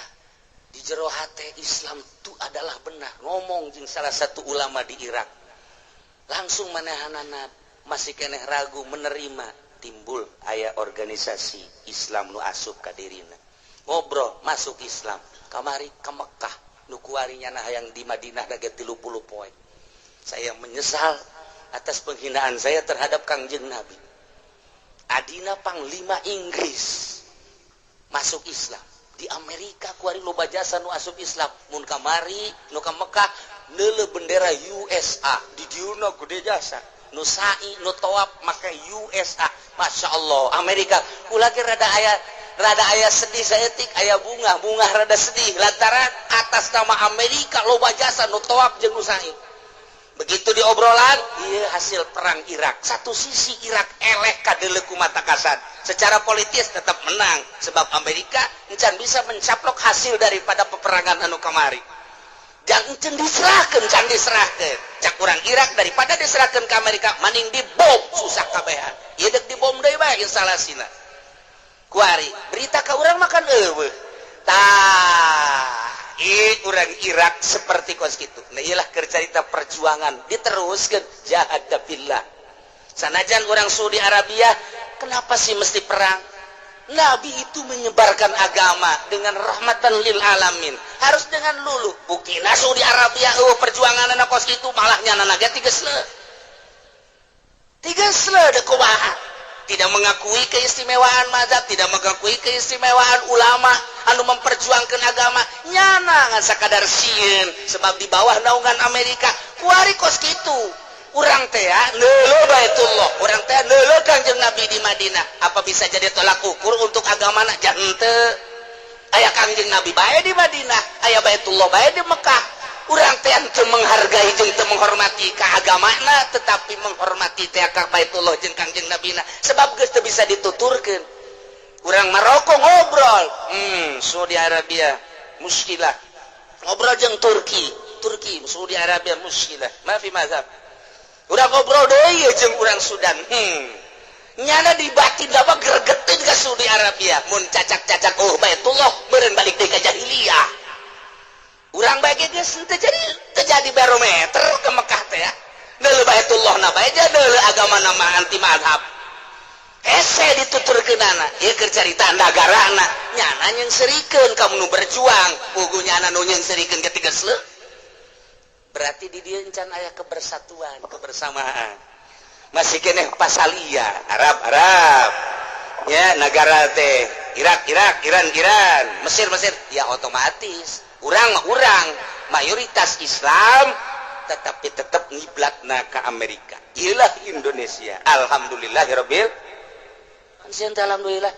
di jero hate Islam itu adalah benar. Ngomong jeung salah satu ulama di Irak, langsung manehanana masih keneh ragu menerima, timbul aya organisasi Islam nu asup ka dirina. Ngobrol masuk Islam, kamari ke Mekah, nu kuarinya nah yang di Madinah lagi 30 poe. Saya menyesal atas penghinaan saya terhadap Kangjeng Nabi. Adina Panglima Inggris masuk Islam. Di Amerika kuari loba jasa nu asup Islam. Mun kamari nu ka Mekah neuleuh bendera USA. Di diuna gede jasa. Nu sa'i nu tawaf make USA. Masya Allah. Amerika kulaki rada aya sedih saeutik, aya bunga rada sedih lantaran atas nama Amerika loba jasa nu tawaf jeung nu sa'i. Begitu di obrolan, iya hasil perang Irak. Satu sisi Irak eleh kadeuleu ku mata kasar. Secara politis tetap menang sebab Amerika encan bisa mencaplok hasil daripada peperangan anu kamari. Jangan encan diserahkeun, cak urang Irak daripada diserahkeun ke Amerika maning dibom susah kabehan. Ieu deuk dibom deui bae instalasina. Kuari berita ka urang makan eueuh. Urang Irak seperti kos gitu. Nah iyalah cerita perjuangan diteruskan jahad billah. Sanajan orang Saudi Arabia, kenapa sih mesti perang? Nabi itu menyebarkan agama dengan rahmatan lil alamin. Harus dengan lulu. Bukina Saudi Arabia perjuangan anak kos gitu malah nyana naga tigesle de kumaha. Tidak mengakui keistimewaan mazhab, tidak mengakui keistimewaan ulama anu memperjuangkan agama, nyana ngan sakadar sieun sebab di bawah naungan Amerika kuari kos kitu. Urang teh neuleuh Baitullah, urang teh neuleuh Kangjeng Nabi di Madinah. Apa bisa jadi tolak ukur untuk agamana? Jan henteu. Aya Kangjeng Nabi bae di Madinah, aya Baitullah bae di Mekah. Urang teh teu menghargai jeung teu menghormati ka agamana, tetapi menghormati teh ka Baitullah jeung Kangjeng Nabina sebab geus teu bisa dituturkeun. Urang Maroko ngobrol, Saudi Arabia muskilah. Ngobrol jeung Turki Saudi Arabia muskilah. Maafi mazhab. Urang ngobrol deui jeung urang Sudan. Nyana di batin dawa gregetin ka Saudi Arabia. Mun cacak-cacak Baitullah meureun balik deui ka jahiliyah. Urang bagi geus teu jadi barometer ke Mekah teh ya. Neuleuh Baitullah na bae aja neuleuh agama nama anti madhab. Hese dituturkeunana, ieu keur carita nagarana. Nyana nyeungsirikeun kamu nu berjuang, puguh nyana nu nyeungsirikeun ketika geus. Berarti di dieu encan aya kebersatuan, kebersamaan. Masih keneh pasalia, Arab. Ya, negara teh Irak, Iran, Mesir, ya otomatis. Urang mayoritas Islam tetapi tetap ngiblatna ke Amerika. Iyalah Indonesia. Alhamdulillahirabbil alhamdulillah.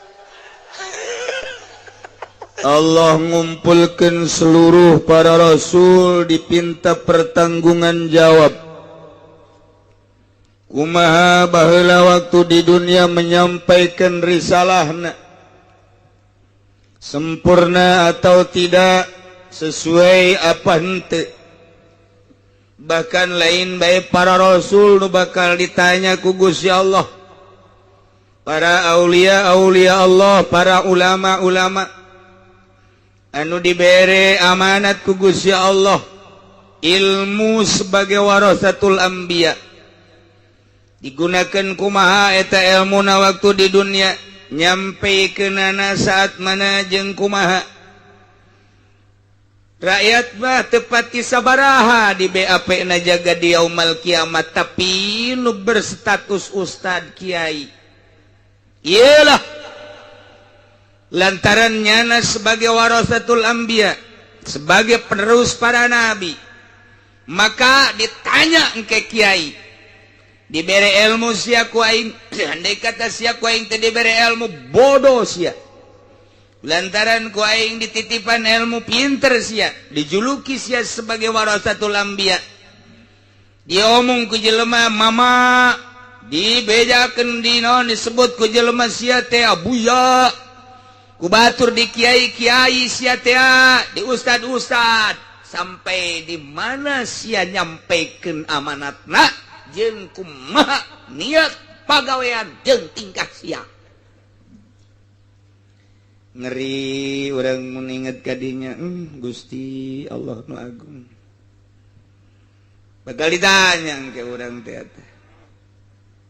Allah ngumpulkan seluruh para rasul dipinta pertanggungan jawab. Kumaha baheula waktu di dunia menyampaikan risalahna, sempurna atau tidak, sesuai apa henteu. Bahkan lain bae para rasul nu bakal ditanya ku Gusti Allah, para aulia Allah, para ulama anu dibere amanat ku Gusti Allah ilmu sebagai warasatul anbiya. Digunakan kumaha eta ilmuna waktu di dunia, nyampeikeunana saat mana jeung kumaha. Rakyat mah tepati sabaraha di BAP na jaga di yaumul kiamat, tapi nu berstatus ustad kiai iyalah lantaran nyana sebagai warasatul anbiya, sebagai penerus para nabi, maka ditanya engke kiai diberi ilmu sia ku aing. Andai kata sia ku aing teu diberi ilmu, bodoh sia. Lantaran ku aing dititipan ilmu pinter sia, dijuluki sia sebagai warasatul anbiya. Diomong ku jelema mama, dibejakeun di naon disebut ku jelema sia teh abuya. Ku batur di kiai-kiai sia teh, di ustad-ustad, sampai di mana sia nyampekeun amanatna jeung kumaha niat pagawean jeung tingkah sia. ngeri orang mengingat kadinya Gusti Allah nu agung bakal ditanya ke orang teh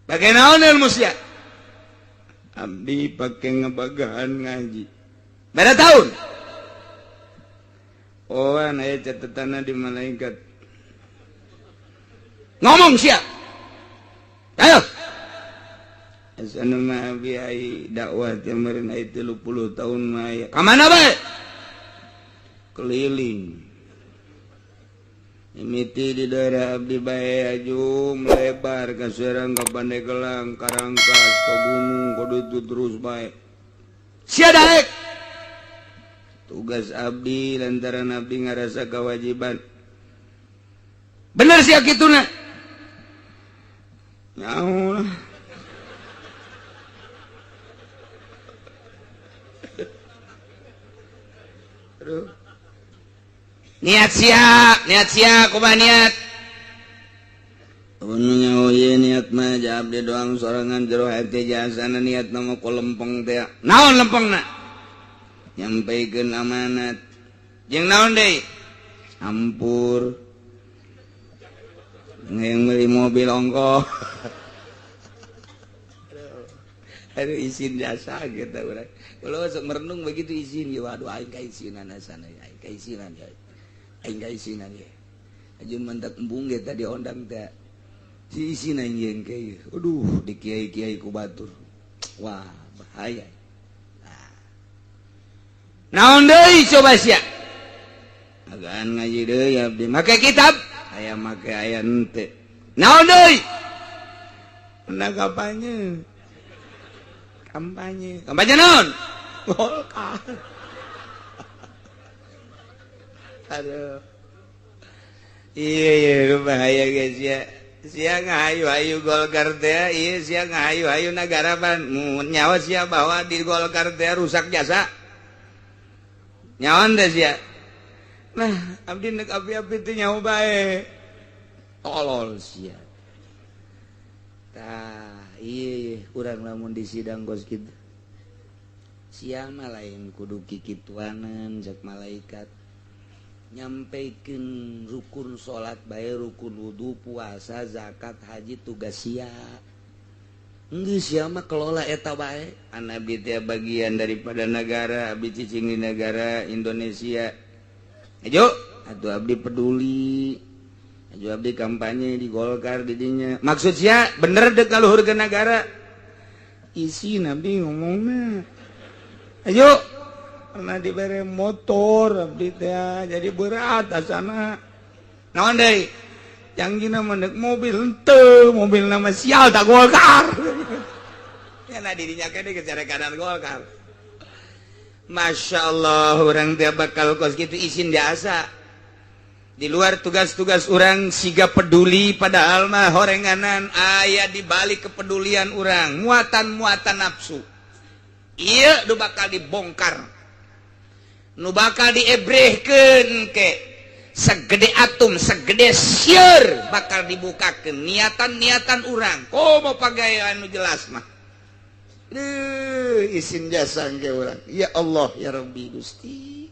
pakai naon ilmu sia abdi pakai ngebagahan ngaji berapa tahun oh aya catatanna di malaikat ngomong sia ayo asana mah abi ai dakwah teh meureun ai 30 tahun mah aya ka mana bae keliling mimiti di daerah abdi bae aju melebar ka Serang ka Pandeglang ka Rangkas ka gunung kudu itu terus bae sia daek tugas abdi lantaran abdi ngarasa kewajiban bener sia kituna nyaho niat sia kumaha niat nya niat mah abdi doang sorangan jero hati jasana niat nama ku lempeng teh naon lempengna nyampaikeun amanat jeung naon deui ampur yang beli mobil ongkoh aduh izin jasa gitu urang kalau sok merenung begitu izin ya waduh aing kaisinan asana aing kaisinan ya aing kaisinan ya ajun mantak embung ge tadi ondang teh si izin aing ge aduh di kiai-kiai ku batur wah bahaya naon deui coba sia agaan ngaji deui abdi make kitab aya make aya henteu naon deui hendak kampanye naon Golkar aduh iya bahaya guys ya sia ngahayu-hayu Golkar teh iya sia ngahayu-hayu negara ban nyawa sia bahwa di Golkar teh rusak jasa nyawan teh sia nah abdi nek api-api teh nyawa bae tolol sia tah iya urang lamun di sidang gos kitu siang mah lain kudu kikituanan jak malaikat nyampaikeun rukun salat bae rukun wudu puasa zakat haji tugas sia geus sia mah kelola eta bae an abdi teh bagian daripada negara abdi cicing di negara Indonesia ajo atuh abdi peduli ajo abdi kampanye di Golkar di dinya maksud sia bener dek kaluhurkeun negara isi nabi ngomongna ayo pernah diberi motor abdi teh jadi berat asana naon deui janggina mendek mobil henteu mobil nama sial tak Golkar ya na dirinya kene kejarekanan Golkar Masya Allah orang teh bakal kos gitu izin biasa di luar tugas-tugas orang siga peduli padahal mah horenganan aya di balik kepedulian orang muatan-muatan nafsu iya nu bakal dibongkar nu bakal diebrehkeun ke segede atom segede sieur bakal dibukakeun niatan-niatan urang komo pagawean nu jelas mah izin jasa ke urang ya Allah ya Rabbi Gusti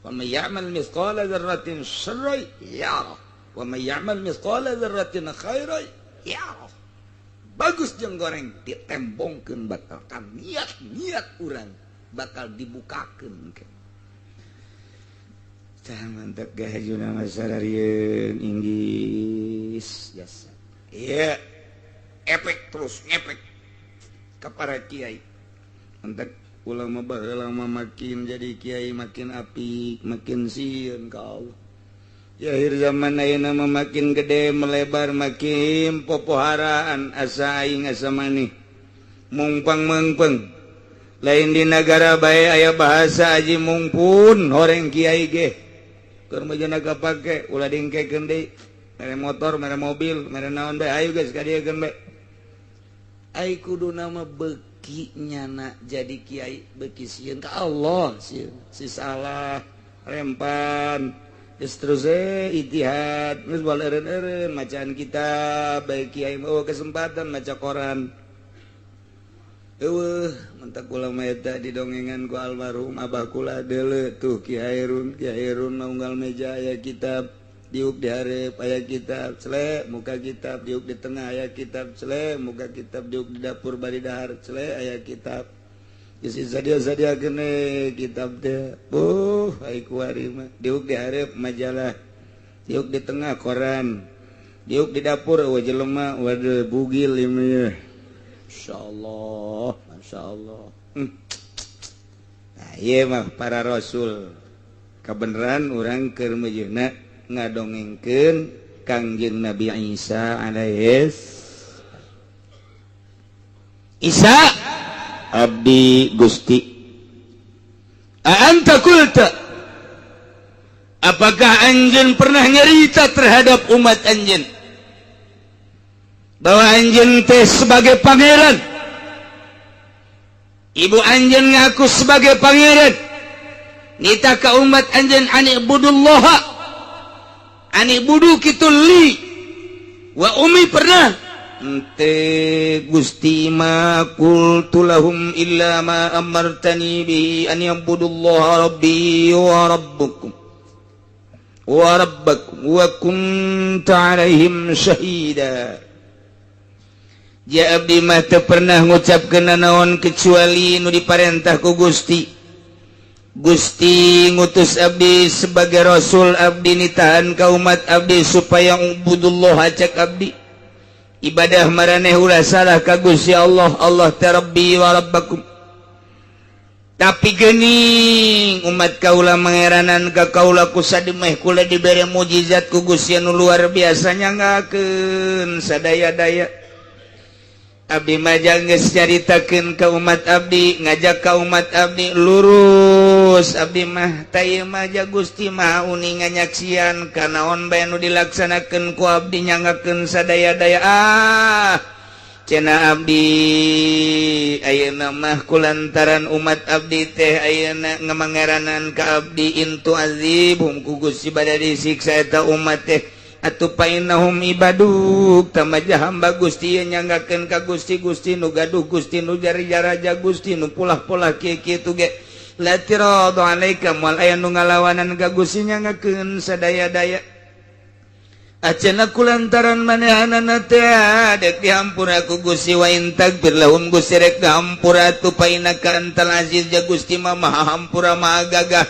wa may ya'mal mithqala dzarratin syarran yarah wa may ya'mal mithqala dzarratin khairan yarah bagus jeung goreng ditembongkeun bakal kan niat urang bakal dibukakeun ke tah mantap gahajuna masararieun inggis jasa iya efek terus ngefek ka para kiai mantap ulama baheula mah makin jadi kiai makin apik makin sieun ka Allah di akhir zaman ayeuna mah makin gede melebar makin popoharaan asa aing asa maneh mungpang mengpeng lain di negara bae aya bahasa aji mungpun horeng kiai ge keur mejana kapake ulah dingkekeun deui mere motor mere mobil mere naon bae ayo geus ka dieu keun bae ai kudu nama beuki nyana jadi kiai beuki sieun ka Allah sieun si salah rempan terus itihad terus bal eureun macaan kita baik kiai mau kesempatan maca koran mentak ulama eta didongengan ku almarhum abah kula deuleu tuh Ki Hairun naunggal meja aya kitab diuk di hareup aya kitab celek muka kitab diuk di tengah aya kitab celek muka kitab diuk di dapur bari dahar celek aya kitab geus sadia-sadiakeun kitab teh ai kuari mah diuk di hareup majalah diuk di tengah koran diuk di dapur jelema waduh bugil ieu Masya Allah nah iya mah para rasul kebenaran orang keur mejeuna ngadongengkeun Kangjeng Nabi Isa alaihis Isa abdi Gusti anta qulta apakah anjeun pernah nyarita terhadap umat anjeun bahwa anjeun teh sebagai pangeran ibu anjeun ngaku sebagai pangeran nita ka umat anjeun anibudullaha anibudu kitu li wa umi pernah ente Gusti ma qultu lahum illa ma amartani bihi an yabudullaha rabbi wa rabbukum wa rabbakum wa kunta alaihim syahida ja abdi mah teu pernah ngucapkeun naon kecuali nu diparentah ku Gusti ngutus abdi sebagai rasul abdi nitahan ka umat abdi supaya ubudullah acak abdi ibadah maraneh ulah salah ka Gusti Allah teh rabbi wa rabbakum tapi geuning umat kaula mangeranan ka kaula ku sademeh kula dibere mukjizat ku Gusti anu luar biasa nyangakeun sadaya-daya abdi mah geus caritakeun ka umat abdi ngajak ka umat abdi lurus abdi mah taya mah Gusti mah uning nganyaksian kanaon bae nu dilaksanakeun ku abdi nyangakeun sadaya-daya cenah abdi ayeuna mah kulantaran umat abdi teh ayeuna ngamangeranan ka abdi intu azibhum ku Gusti bade disiksa eta umat teh atuh painahum ibaduk tamaja hamba Gusti nyanggakeun ka Gusti nu gaduh Gusti nu jari-jaraja Gusti nu pulah-pulah kieu-kieu ge la tiradu alaika wal aya nu ngalawanan ka Gusti nyanggakeun sadaya-daya acenah kulantaran manehanana teh dek dihampura ku Gusti wa intagfir lahum Gusti rek dihampura atuh painaka antal aziz ja Gusti mah maha hampura maha gagah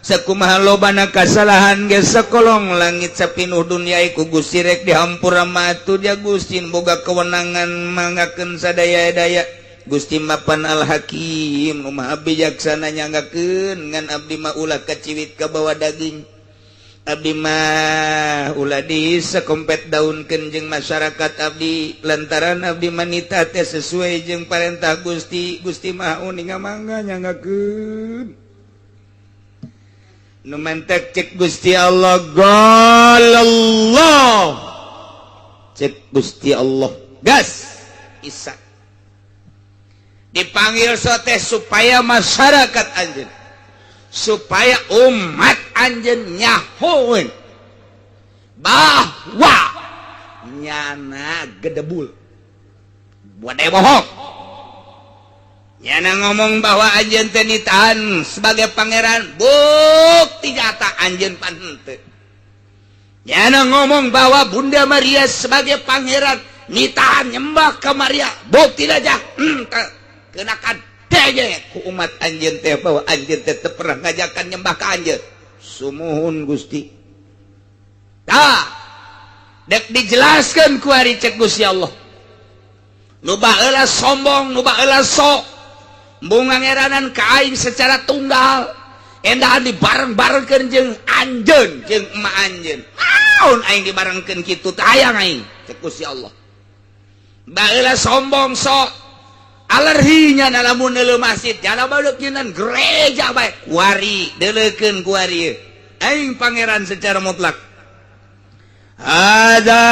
sakumaha lobana kasalahan ge sakolong langit sapinuh dunia iku Gusti rek dihampura matu dia Gusti boga kewenangan manggakeun sadaya-daya Gusti mapan al hakim nu maha bijaksana nyanggakeun ngan abdi mah ulah kaciwit ka bawa daging abdi mah ulah disakompet daunkeun jeung masyarakat abdi lantaran abdi manita teh sesuai jeung parentah Gusti mah uning mangga nyanggakeun nu mentek cek Gusti Allah Allah cek Gusti Allah gas Isa dipanggil sote supaya masyarakat anjeun supaya umat anjeun nyahoeun bahwa nyana gedebul buat bohong nyana ngomong bahwa anjeun teh nitahan sebagai pangeran bukti nyata anjeun pan henteu nyana ngomong bahwa Bunda Maria sebagai pangeran nitahan nyembah ka Maria bukti aja kenakan deje ku umat anjeun teh bahwa anjeun teh teu pernah ngajakan nyembah ka anjeun sumuhun Gusti tah dek dijelaskeun ku ari cek Gusti Allah nu baheula sombong nu baheula sok ngangeranan ka aing secara tunggal endahan dibareng-barengkeun jeung anjeun jeung emak anjeun naon aing dibarengkeun kitu teh hayang aing cek Gusti Allah baheula sombong sok alerginya lamun neuleuh masjid jana badeuk nyeunan gereja bae kuari deuleukeun kuari aing pangeran secara mutlak ada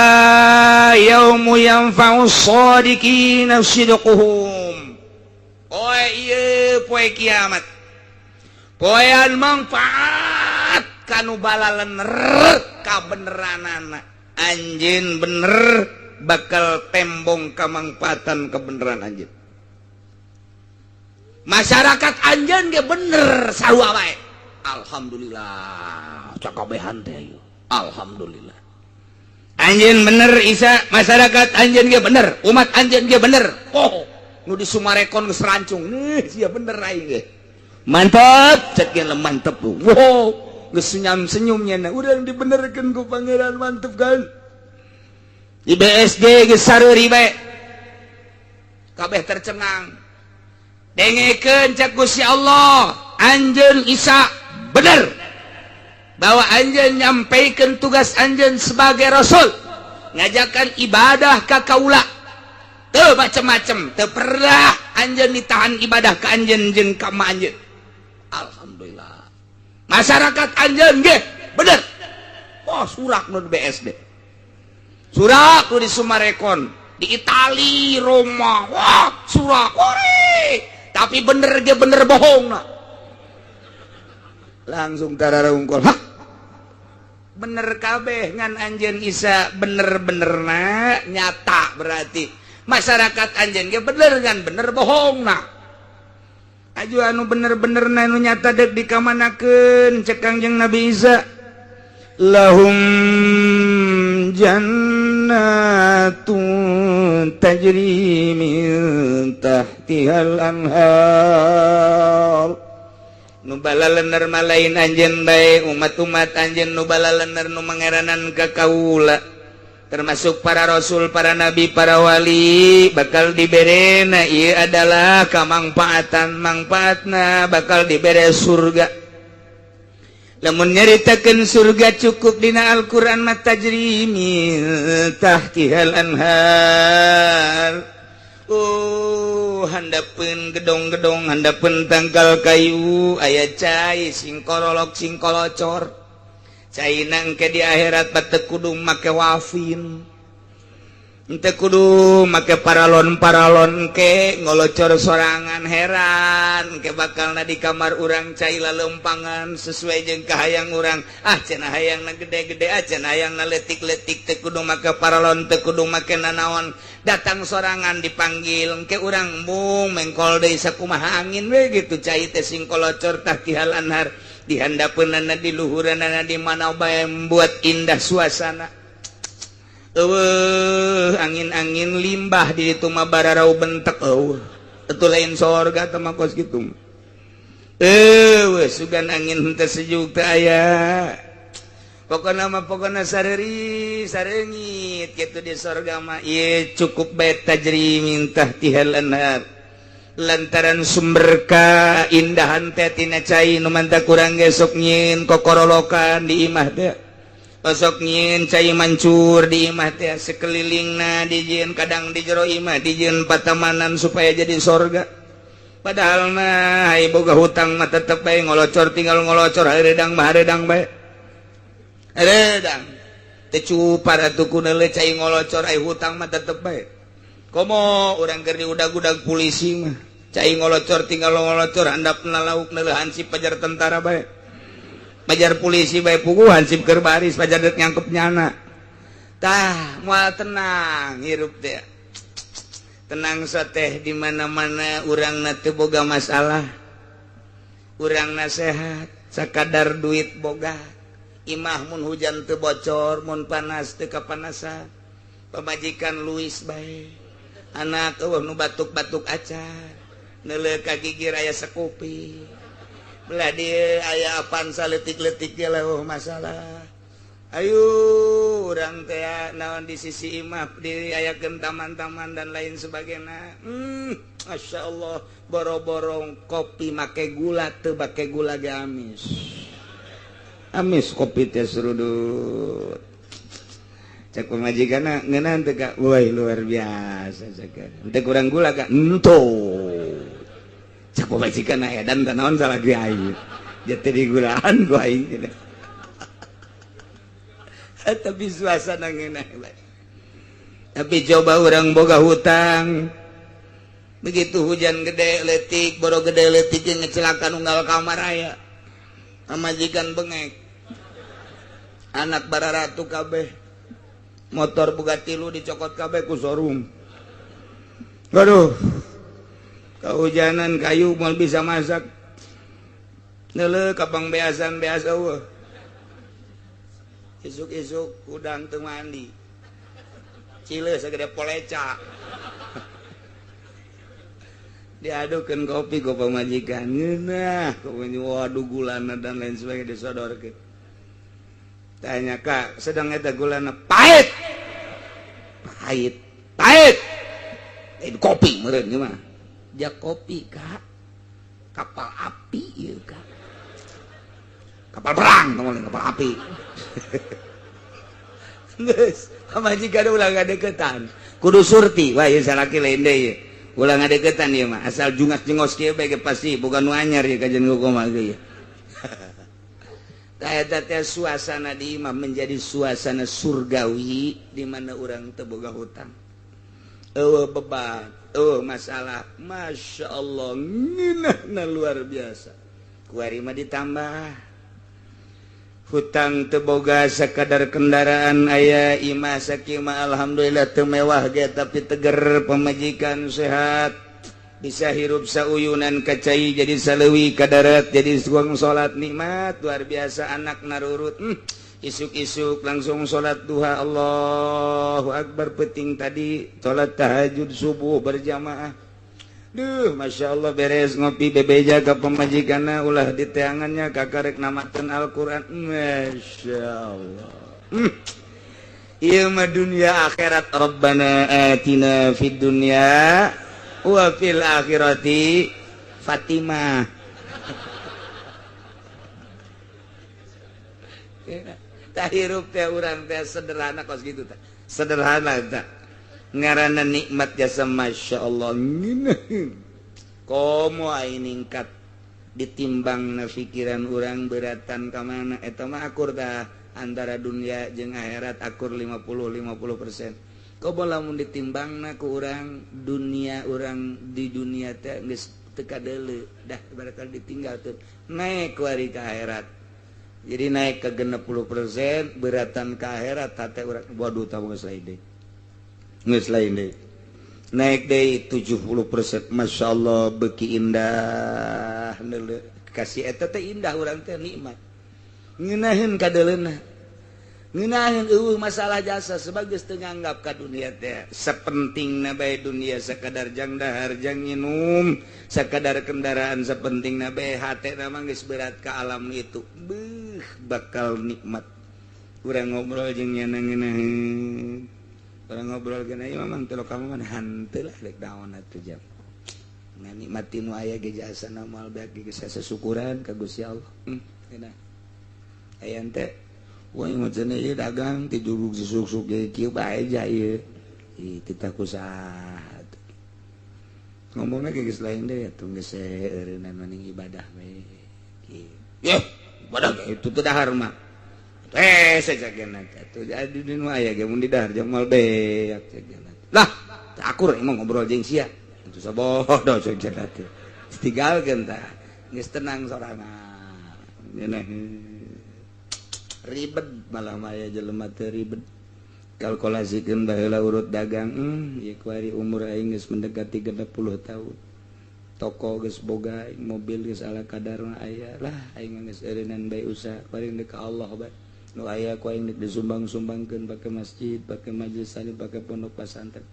yaumu yanfa'us shadiqina sidquhum poe ieu poe kiamat poean manfaat kanu balalener kabeneranana anjeun bener bakal tembong kamangfaatan kebeneran anjeun masyarakat anjeun ge bener sarua wae alhamdulillah cakabehan teh alhamdulillah anjeun bener Isa masyarakat anjeun ge bener umat anjeun ge bener oh nu di Sumarekon geus rancung sia bener aing ge mantap cek ge mantep tuh wow geus senyum-senyumnya urang dibenerkeun ku pangeran mantep kan di BSD geus sareuri bae kabeh tercengang dengekeun cek Gusti Allah anjeun Isa bener bahwa anjeun nyampaikeun tugas anjeun sebagai rasul ngajakan ibadah ka kaula teu macem-macem teu pernah anjeun ditahan ibadah ka anjeun jeung ka ma anjeun alhamdulillah masyarakat anjeun ge bener oh surak nu di BSD surak nu di Sumarekon di Itali Roma wah surak ore tapi bener ge bener bohong nah langsung tararungkul hah bener kabeh ngan anjeun Isa bener-benerna nyata berarti masyarakat anjeun ge bener ngan bener bohong nah aju anu bener-benerna anu nyata dek dikamanakeun cek Kangjeng Nabi Isa lahum jannatun tajri min tahtihal anhar nu balaleuneur mah lain anjeun bae umat-umat anjeun nu balaleuneur nu mangeranan ka kaula termasuk para rasul para nabi para wali bakal diberena ieu adalah kamangpaatna bakal dibere surga lamun nyaritakeun surga cukup dina Al-Qur'an mah tajri min tahtihal anhar handapeun gedong-gedong handapeun tangkal kayu aya cai sing korolok sing kolocor caina engke di akhirat teu kudu make wafin teu kudu make paralon ke ngolocor sorangan heran ke bakalna di kamar urang cai lalempangan sesuai jeung kahayang urang cenah hayangna gede-gede cenah hayangna letik-letik teu kudu make paralon teu kudu make nanaon datang sorangan dipanggil engke urang embung mengkol deui sakumaha angin we gitu cai teh sing kolocor tahtihal anhar dihandapeunana di luhuranana di mana bae membuat indah suasana angin-angin limbah di ditu mah bararau bentek atuh lain sorga teh mah kos kitu sugan angin henteu sejuk teh aya pokona sareungit kitu di sorga mah ieu cukup bae tajri min tahtihal anhar lantaran sumber kaindahan teh tina cai nu manta kurang ge sok nyieun kokorolokan di imah teh sok nyieun cai mancur di imah teh sekelilingna dijieun kadang di jero imah dijieun patamanan supaya jadi sorga padahal mah hai boga hutang mah tetep bae ngolocor tinggal ngolocor hareudang mah hareudang bae hareudang teu cupar atuh kuneule cai ngolocor ai hutang mah tetep bae komo urang keur diudag-udag polisi mah cai ngolocor tinggal ngolocor handapna laukna hansip pajar tentara bae pajar polisi bae puguh hansip keur baris pajar dek nyangkep nyana tah moal tenang hirup teh tenang sateh di mana-mana urangna teu boga masalah urangna sehat sakadar duit boga imah mun hujan teu bocor mun panas teu kapanasan pamajikan luis bae anak nu batuk-batuk acan neuleuh ka gigir aya sakupi belah dia aya apaan saletik-letik ge leuh masalah ayo urang teh naon di sisi imah diayakeun taman-taman dan lain sebagainya Masya Allah boro-boro kopi make gula teu make gula ge amis kopi teh serudut cek pemajikanna ngeunaan teh Kak woi luar biasa cek teu kurang gula Kak cek pemajikanna edan teh naon salah ge aing jate digulaan ku aing tapi suasana ngeunah tapi coba orang boga hutang begitu hujan gede letik boro gede letik yang ngecelakan unggal kamar aya majikan bengek anak bararatu kabeh motor Bugatti lu dicokot kabeh ku showroom aduh kehujanan kayu mau bisa masak kapang beasan biasa isuk-isuk udang teu mandi cile segede poleca diadukeun kopi ku pamajikan ngeunah waduh gulana dan lain sebagainya disodorkeun tanya kak sedang eta gulana pahit itu kopi meureun ieu mah jak kopi kak kapal api ieu kak kapal perang ngomongin kapal api geus pamajikan ulah ngadeukeutan kudu surti wah ieu salaki lain deui ieu ulah ngadeukeutan ieu mah asal jungas-jengos kieu bae pasti bukan nu anyar ieu kajian hukum ieu eta teh suasana di imah menjadi suasana surgawi di mana urang teu boga hutang eueuh beban eueuh masalah Masya Allah ngeunahna luar biasa kuari mah ditambah hutang teu boga sakadar kendaraan aya imah sakieu mah alhamdulillah teu mewah ge tapi teger pamajikan sehat bisa hirup sauyunan kacai jadi saleuwi ka darat jadi suang salat nikmat luar biasa anak narurut isuk-isuk langsung salat duha Allahu akbar penting tadi salat tahajud subuh berjamaah duh Masya Allah beres ngopi bebeja ke pemajikanna ulah di teangannya kakarek namakeun Al-Quran Masya Allah ieu mah dunia akhirat Rabbana atina fid dunya wa fil akhirati Fatimah tah hirup teh urang teh sederhana kos gitu tah sederhana tah ngaranna nikmat jasa Masya Allah komo ai ningkat ditimbangna pikiran urang beratan ka mana eta mah akur tah antara dunia jeung akhirat akur 50% komo lamun ditimbangna ku urang dunia urang di dunia teh geus teu kadeuleu dah barakal ditinggalkeun naik kuari ka akhirat jadi naik ke 60% beratan ka akhirat hate urang waduh tah geus lain deui naik deui 70% Masya Allah beuki indah kasih eta teh indah urang teh nikmat ngeunaheun kadeuleuna ngeunaheun eueuh masalah jasa sebagus teu nganggap ka dunia teh sapentingna bae dunia sakadar jang dahar jang nginum sakadar kendaraan sapentingna bae hatena mah geus berat ka alam itu beuh bakal nikmat urang ngobrol jeung nyana ngeunaheun urang ngobrol geuna ieu mamang teu kamu mah hanteu lah rek daon atuh jam nganikmati nu aya ge jasana moal bae geus sasyukuran ka Gusti Allah cenah aya teh wah imah cenah ieu dagang ti jurug susuk-susuk jadi kieu bae ja ieu titah kusaha ngomongna geus lain deui atuh geus eureunana mending ibadah we kieu yeuh ibadah itu teh dahar mah sajageuna atuh jadi nu aya ge mun di dahar jeung moal beak sajageuna lah akur emang ngobrol jeung sia atuh sabodo sajageuna teh tinggalkeun tah geus tenang sorangan cenah ribet malah maya jelema teu ribet kalkulasikeun baheula urut dagang ieu kuari umur aing geus mendekati 60 tahun toko geus boga mobil geus ala kadarna aya lah aing geus eureunnan bae usaha kuari deuk ka Allah bae nu aya ku aing disumbang-sumbangkeun pake masjid pake majelis salim pake pondok pesantren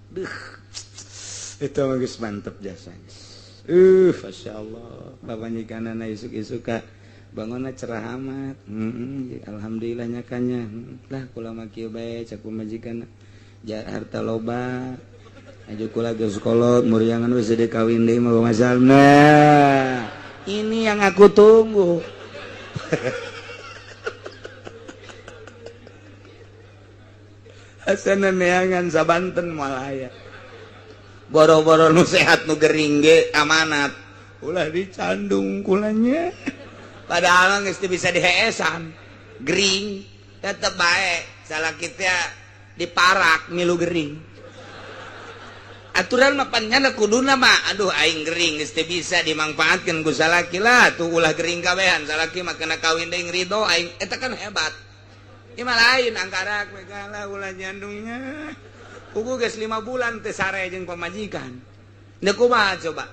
itu mah geus mantep jasa masyaallah babanyikanana isuk-isuk ka bangunna cerah amat alhamdulillah nyakanya lah kula mah kieu bae cak pamajikan harta loba aja kula geus kolot muriangan wis de kawin deui mah masalah nah ini yang aku tunggu asana neangan sabanten moal aya boro-boro nu sehat nu gering ge amanat ulah dicandung kulanya padahal geus teu bisa diheesan gering tetep bae salaki teh diparak milu gering aturan mah panjana kuduna mah aduh aing gering geus teu bisa dimangpaatkeun ku salaki lah tuh ulah gering kabehan salaki mah kena kawin deui ridho aing eta kan hebat ieu mah lain angkarak we kala ulah nyandungnya kuku geus 5 bulan teh sare jeung pamajikan da kumaha coba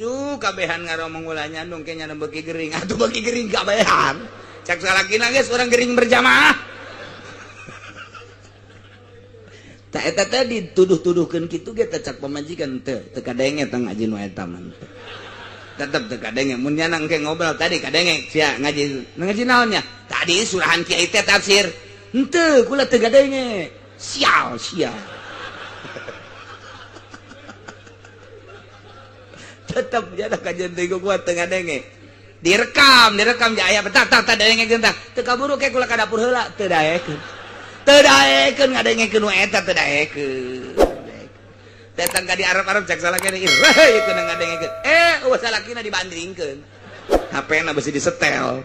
tujuh kabehan ngaro mengulanya dong kayaknya beki gering atuh beki gering kabehan cak salakina geus urang gering berjamaah tak eta tadi tuduh-tuduhkeun kitu ge cak pamajikan teu kadenge teh ngaji nu eta mah tetep teu kadenge mun nya engke ngobrol tadi kadenge sia ngaji naonnya tadi surahan kiai teh tafsir henteu kula teu kadenge sial tetap jada kajian teh gua tengah denge direkam ja aya tak denge gentah teu kaburu ke kula ka dapur heula teu daekeun ngadengekeun nu eta teu daekeun datang ka di Arab cek salakina ieu keun ngadengekeun salakina dibandingkeun HP-na beusi disetel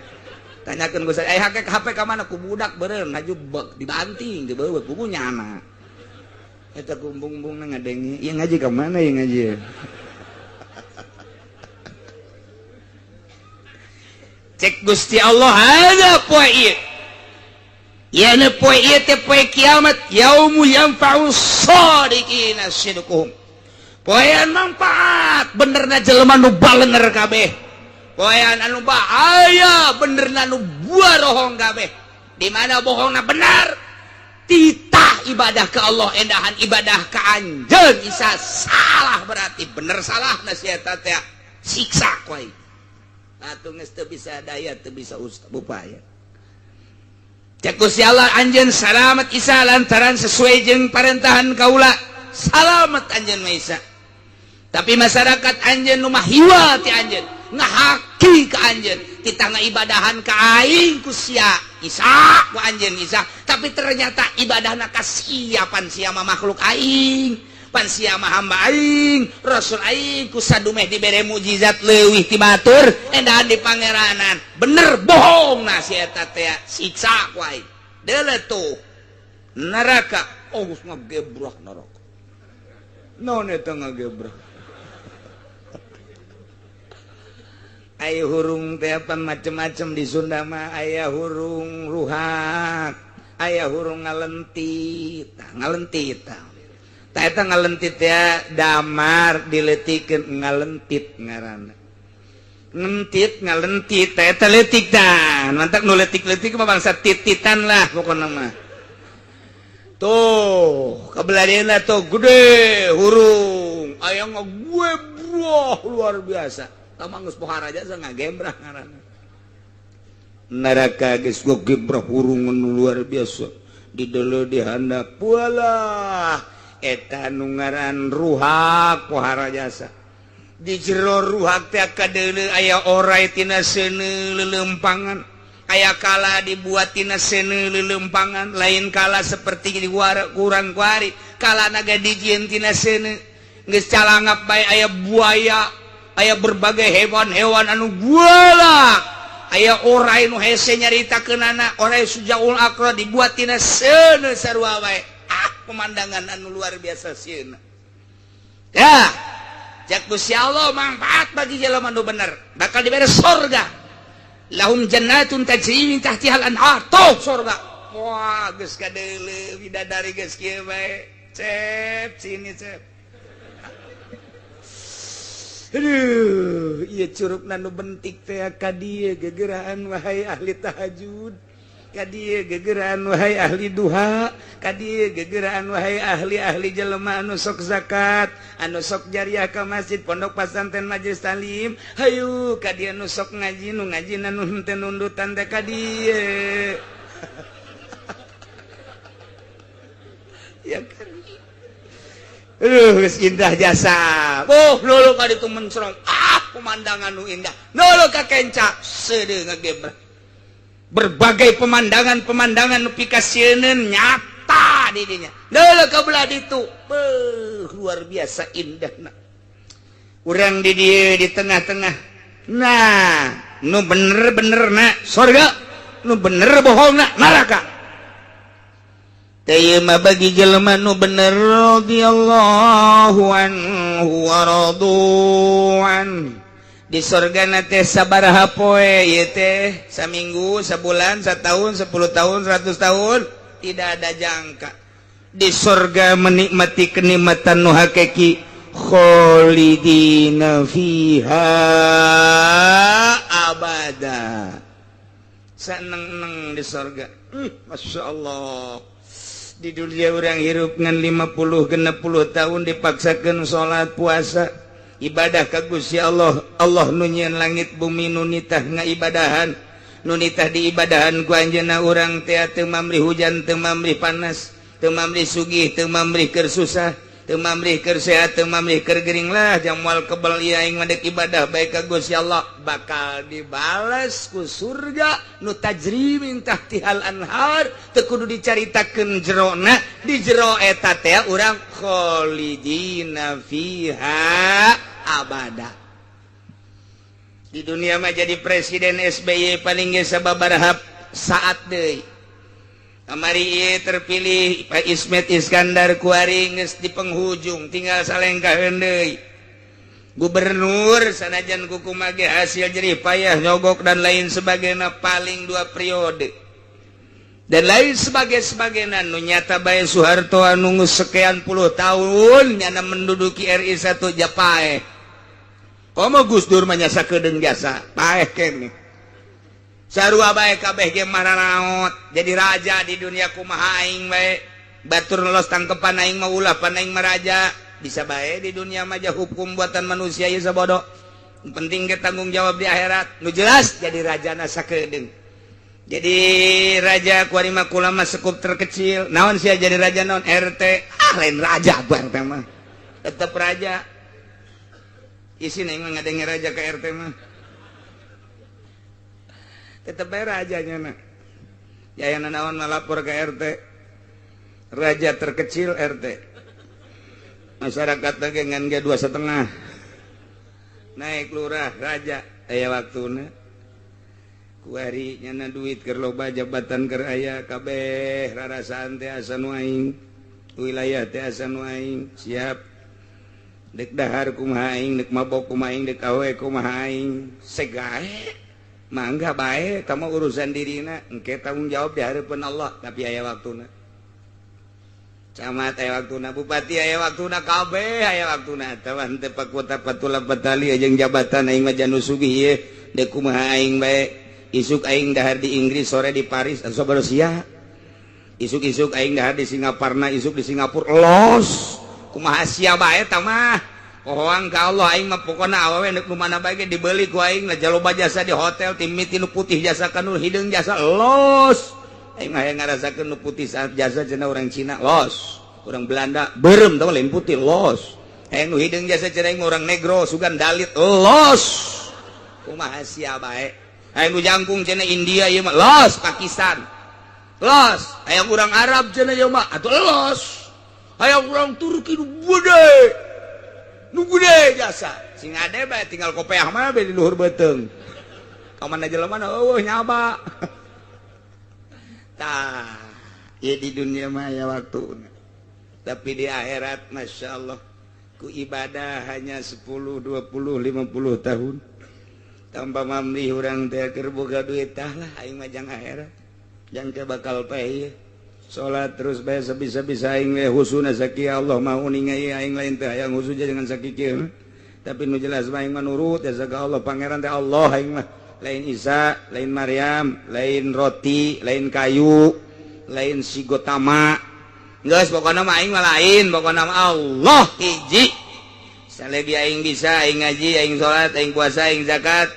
tanyakeun Gus HP ka mana ku budak beureum ngajubek dibanting teu beueuh ku nyana eta kumbung-bungna ngadenge ieu ngaji ka mana ieu ngaji cek Gusti Allah ada poe ieu yana poe ieu teh poe kiamat yaumul yanfa'u shadiqina sidquhum poean manfaat benerna jelema nu balener kabeh poean anu bahaya benerna nu buarohong kabeh di mana bohongna benar titah ibadah ke Allah endahan ibadah ka anjeun isa salah berarti bener salah nasihat teh siksa kuai atuh geus teu bisa daya teu bisa upaya cek Gusti Allah anjeun salamet isa lantaran sesuai jeung parentahan kaula salamet anjeun mah isa tapi masyarakat anjeun nu mah hiwa ti anjeun ngahaki ka anjeun kita ngaibadahan ka aing ku sia isa ku anjeun isa tapi ternyata ibadahna ka sia pan sia mah makhluk aing pan sia mah hamba aing rasul aing ku sadumeh dibere mukjizat leuwih ti batur endahan di pangeranan bener bohong na si eta teh siksa ku aing deuleu tuh neraka geus ngagebrak neraka naon eta ngagebrak aya hurung teh apa macem-macem di Sunda mah aya hurung ruhak aya hurung ngalentit eta ngalentit ya damar diletikeun ngalentit ngaranna ngentit ngalentit eta leutik tah mantak nu leutik-leutik mah bangsa tititan lah pokona mah tuh kabeladeuna tuh gede hurung aya ngagebroh luar biasa tamang geus pohara aja ngagembrah ngaranna neraka geus ngagembrah hurung nu luar biasa di deuleu di handap walah eta nu ngaran ruhak pohara jasa di jero ruhak teh kadeuleu aya oray tina seuneu lelempangan aya kala dibuat tina seuneu lelempangan lain kala seperti di kurang kuari kala naga dijieun tina seuneu geus calangap bae aya buaya aya berbagai hewan-hewan anu galak aya oray nu hese nyaritakeunana oray sujaul akra dibuat tina seuneu sarua bae pemandangan anu luar biasa sieuna ya cek Gusti Allah manfaat bagi jelema nu bener bakal dibere surga lahum jannatun tajri min tahtihal anhar tuh surga wah geus kadeuleu bidadari geus kieu bae cep sini cep aduh ieu curugna nu bentik teh ka dieu gegeraan wahai ahli tahajud kadieu gegeraan wahai ahli duha kadieu gegeraan wahai ahli-ahli jelema anu sok zakat anu sok jariah ka masjid pondok pesantren majelis talim hayu kadieu anu sok ngaji nu ngajina nu henteu nundutan teh kadieu ya kan geus indah jasa lulu ka ditu mencrong pemandangan nu indah lulu ka kenca seudeu ngagebrah berbagai pemandangan nepi ka sieun nyata di dinya deuleu ka belah ditu luar biasa indahna urang di dieu di tengah-tengah nah nu bener-benerna surga nu bener bohongna neraka teu mah bagi jelema nu bener radhiyallahu anhu wa radu'an di surga teh sabaraha poe ieu teh saminggu sabulan satahun 10 tahun 100 tahun tidak ada jangka di surga menikmati kenikmatan nu hakiki khalidina fiha abada. Saneng-neng di sorga. Masya Allah. Di dunia orang hirup ngan 50-60 tahun dipaksakan sholat puasa ibadah ka Gusti Allah. Allah nunyian langit bumi nunitah ngaibadahan, nunitah diibadahan ku anjeunna urang teh teu mamri hujan, teu mamri panas, teu mamri sugih, teu mamri keur susah, teu mamri keur sehat, teu mamri keur gering lah jang moal kebal ieu aing mandek ibadah bae ka Gusti Allah bakal dibales ku surga nu tajri min tahtihal anhar teu kudu dicaritakeun jerona di jero eta teh urang khalidina fiha abada. Di dunia mah jadi presiden SBY paling ge sababaraha saat deui. Kamari ieu terpilih Pak Ismet Iskandar kuari geus di penghujung tinggal salengkaheun deui. Gubernur sanajan kuku mage hasil jerih payah nyogok dan lain sebagainya paling 2 periode. Dan lain sebagainya nu nyata bae Soeharto anu geus sekian puluh tahun nyana menduduki RI 1 Japae. Komo Gus Dur mah nyasa kedeung jasa, paeh keneh. Sarua bae kabeh ge maranaot jadi raja di dunia kumaha aing bae batur lolos tangkepan aing mah ulah pan aing maraja bisa bae di dunia mah hukum buatan manusia ieu sabodo penting ge tanggung jawab di akhirat nu jelas jadi rajana sakedeung jadi raja kuari mah kula mah sekup terkecil naon sia jadi raja naon RT lain raja bang teh mah tetep raja isin aing mah ngadenge raja ka RT mah tetep bae rajanya na. Jayana naon ngalapor ke RT. Raja terkecil RT. Masyarakat ge ngan ge 2,5. Naik lurah raja aya waktuna. Kuari nyana duit keur loba jabatan keur aya kabeh rarasaan teh asa nu aing. Wilayah teh asa nu aing. Siap. Dek dahar kumaha aing, dek mabok kumaha aing, dek awe kumaha aing. Segae mangga bae kamu urusan dirina engke tanggung jawab di harapan Allah tapi aya waktuna camat aya waktuna bupati aya waktuna kabeh aya waktuna tawan teu pakota patula patali jeung jabatan aing mah janu sugih ieu dek kumaha aing bae isuk aing dahar di Inggris sore di Paris asa sia isuk-isuk aing dahar di Singaparna isuk di Singapura los kumaha sia bae tah mah pohong ka Allah aing mah pokona awewe neuk nu mana bae dibeli ku aing lah jaloba jasa di hotel timiti nu putih jasa ka nu hideung jasa los aing mah hayang ngarasakeun nu putih jasa cenah urang Cina los urang Belanda beureum tah lain putih los hayang nu hideung jasa cenah aing urang negro sugan dalit los kumaha sia bae hayang nu jangkung cenah India ieu mah los Pakistan los hayang urang Arab cenah ieu mah atuh los hayang urang Turki nu gede nu gede jasa sing ade bae tinggal kopeah mah bae di luhur beuteung ka mana jelema eueuh nyaba tah ieu di dunia mah aya waktuna tapi di akhirat masyaallah ku ibadah hanya 10 20 50 tahun tanpa mamrih urang teh keur boga duit tah lah aing mah jang akhirat jang teh bakal paeh salat terus bae sabisa-bisa aing we husuna sakieu Allah mau ningai aing lain teh hayang husu jangan sakieu tapi nu jelas aing mah nurut ya ka Allah pangeran teh Allah aing mah lain Isa lain Maryam lain roti lain kayu lain sigotama geus pokona mah aing mah lain pokona mah Allah hiji salegi aing bisa aing ngaji aing salat aing puasa aing zakat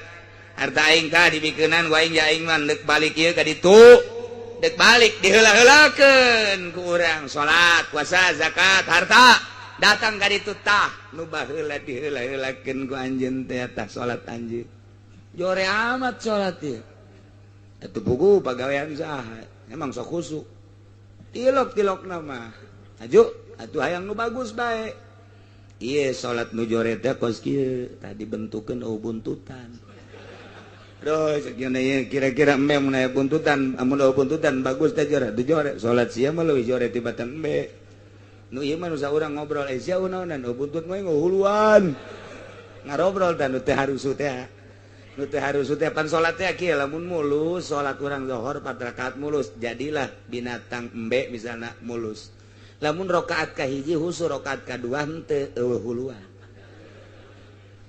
harta aing ka dibikeunan ku aing ja aing mah deuk balik ieu ka ditu dek balik diheula-heulakeun ku urang salat puasa zakat harta datang ka ditu tah nu baheula diheula-heulakeun ku anjeun teh tah salat anjeun jore amat salat ieu atuh pugu pagawean saha emang sok khusuk tilok-tilokna mah aju atuh hayang nu bagus bae ieu salat nu jore teh kos kieu tadi bentukeun buntutan. Terus kira-kira embe mun aya buntutan, amun aya buntutan bagus teh jore, teu jore. Salat sia mah leuwih jore tibatan embe. Nu ieu mah nu saurang ngobrol, sia naonan, buntut mah ngahuluan. Ngarobrol tah nu teh harusu teh. Nu teh harusu teh pan salat teh kieu lamun mulus, salat urang zuhur 4 rakaat mulus, jadilah binatang embe misalna mulus. Lamun rakaat kahiji husu, rakaat kadua henteu eueuh huluan.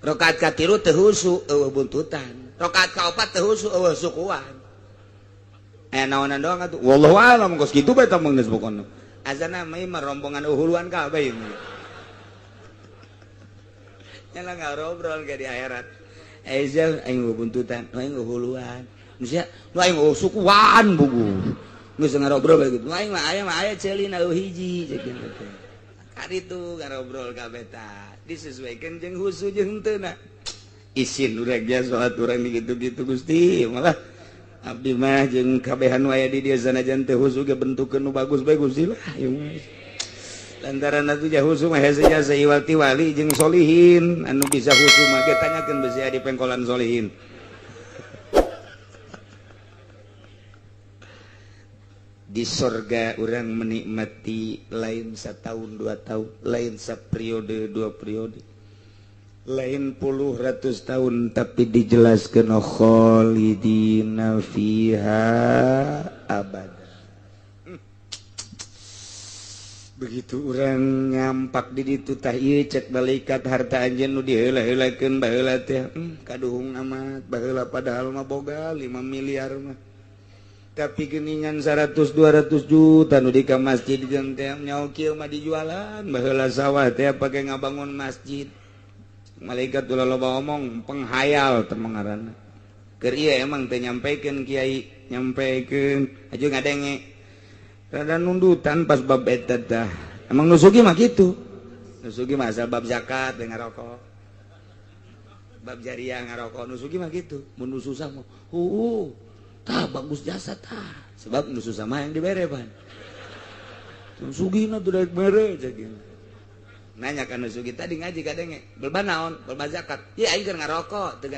Rakaat katilu teu husu eueuh buntutan. Rakaat kaopat teu husu eueuh sukuan. Naonan doang atuh. Wallahu a'lam geus kitu bae tah geus pokona. Azana mah rombongan uhuluan kabeh. Nyala ngarobrol ke di akhirat. Aizal aing buntutan, aing uhuluan. Nusia, nu aing sukuan bugu. Geus ngarobrol bae gitu. Aing mah aya ceulina hiji ceuk teh. Kaditu ngarobrol kabeh tah. Disesuaikeun jeung husu jeung henteu na. Isin urang ja salat urang dikitu-kitu Gusti, malah abdi mah jeung kabehan aya di dieu sanajan teh husu ge bentukeun nu bagus bae Gusti lah. Lantaran atuh jah husu mah hese jasa iwati wali jeung solihin anu bisa husu mah ge tanyakeun beusi di pengkolan solihin. Di sorga orang menikmati lain setahun 2 tahun, lain saperiode 2 periode, lain puluh ratus tahun, tapi dijelaskan khalidina fiha abada. Begitu orang nyampak di ditu tah ieu cek malaikat harta anjeun nu diheula-heulakeun baheula teh kaduhung amat baheula padahal mah boga 5 miliar mah. Tapi geningan 100-200 juta nu di ka masjid jeung teh nyaho kieu mah dijualan baheula sawah teh pake ngabangun masjid. Malaikat ulah loba omong penghayal teh ngaranna. Keur ieu emang teh nyampekeun kiai, nyampekeun aju ngadenge. Rada nundutan pas bab eta tah. Emang nusugi mah kitu. Nusugi mah asal bab zakat teh ngarokok. Bab jariah ngarokok nusugi mah kitu. Mun nu susah mah tah bagus jasa tah sebab nu susah mah yang dibere pan sugina tuh daek mere ceuk nanya ka nu sugi tadi ngaji kadenge belba naon belba zakat ieu aing keur ngarokok teu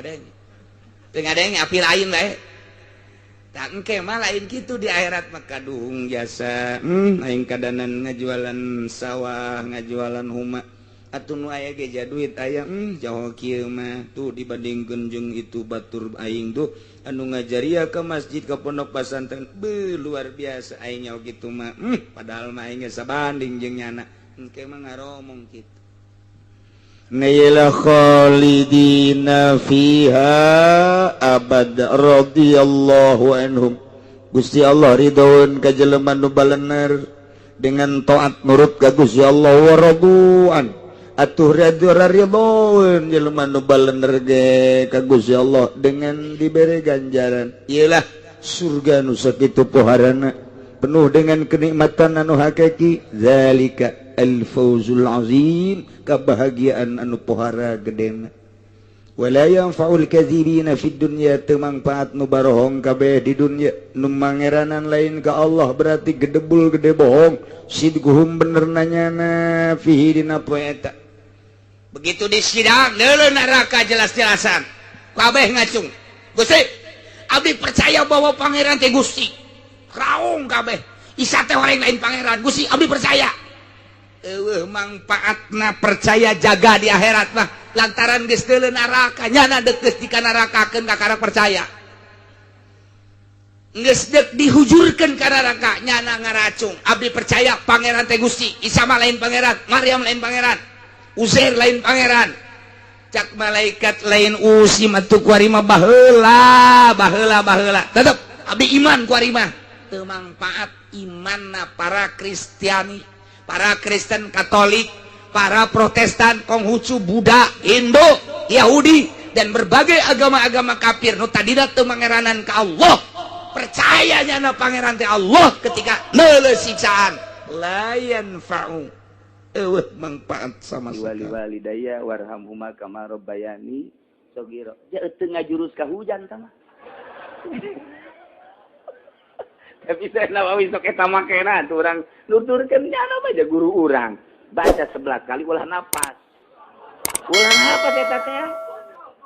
ngadenge api lain bae tah engke mah lain kitu di akhirat mah kaduhung jasa aing kadanan ngajualan sawah ngajualan huma atuh nu aya ge duit aya jauh kieu mah tuh dibandingkeun jeung itu batur aing tuh anu ngajariah ke masjid ke pondok pesantren luar biasa aing nyaho kitu mah padahal mah aing sabanding jeung nyana engke mah ngaromong kitu Naila khalidina fiha abad radhiyallahu anhum Gusti Allah ridhoeun ka jelema nu balener dengan taat nurut ka Gusti Allah wa raduan atuh ridhoeun jelema nu balener ge ka Gusti Allah dengan diberi ganjaran ialah surga nu sakitu poharana penuh dengan kenikmatan anu hakiki zalika al-fawzul azim kebahagiaan anu pohara gedena wala yanfa'ul kadzibina fid dunya teu mangpaat nu barohong kabeh di dunya nu mangeranan lain ka Allah berarti gedebul gede bohong sidguhum bener nanyana fihi dina poe eta. Begitu disidang deuleu neraka jelas-jelasan kabeh ngacung Gusti abdi percaya bahwa pangeran teh Gusti raung kabeh isa teh horeng lain pangeran Gusti abdi percaya eueuh mangpaatna percaya jaga di akhirat mah lantaran geus deuleu neraka nyana deuk geus dikanarakakeun ka karek percaya geus deuk dihujurkeun ka neraka nyana ngaracung abdi percaya pangeran teh Gusti Isa mah lain pangeran Maryam lain pangeran Uzair lain pangeran cak malaikat lain usi matu kuari mah baheula tetep abdi iman kuari mah teu mangpaat imanna para Kristiani para Kristen Katolik para Protestan Konghucu Buddha Hindu Yahudi dan berbagai agama-agama kafir nu tadina teu mangeranan ka Allah percayanya na pangeran teh Allah ketika neuleuh siksaan la yanfa'u manfaat sama sekali. Wali daya warhamhuma kama rabbayani shaghira. Ya teu ngajurus ka hujan tah mah. Tapi saya nawawi sok eta makena tuh urang nuturkeun nya bae guru urang. Baca 11 kali ulah napas. Ulah napas eta teh.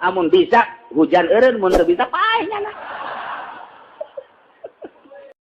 Amun bisa hujan eureun mun teu bisa paeh nya.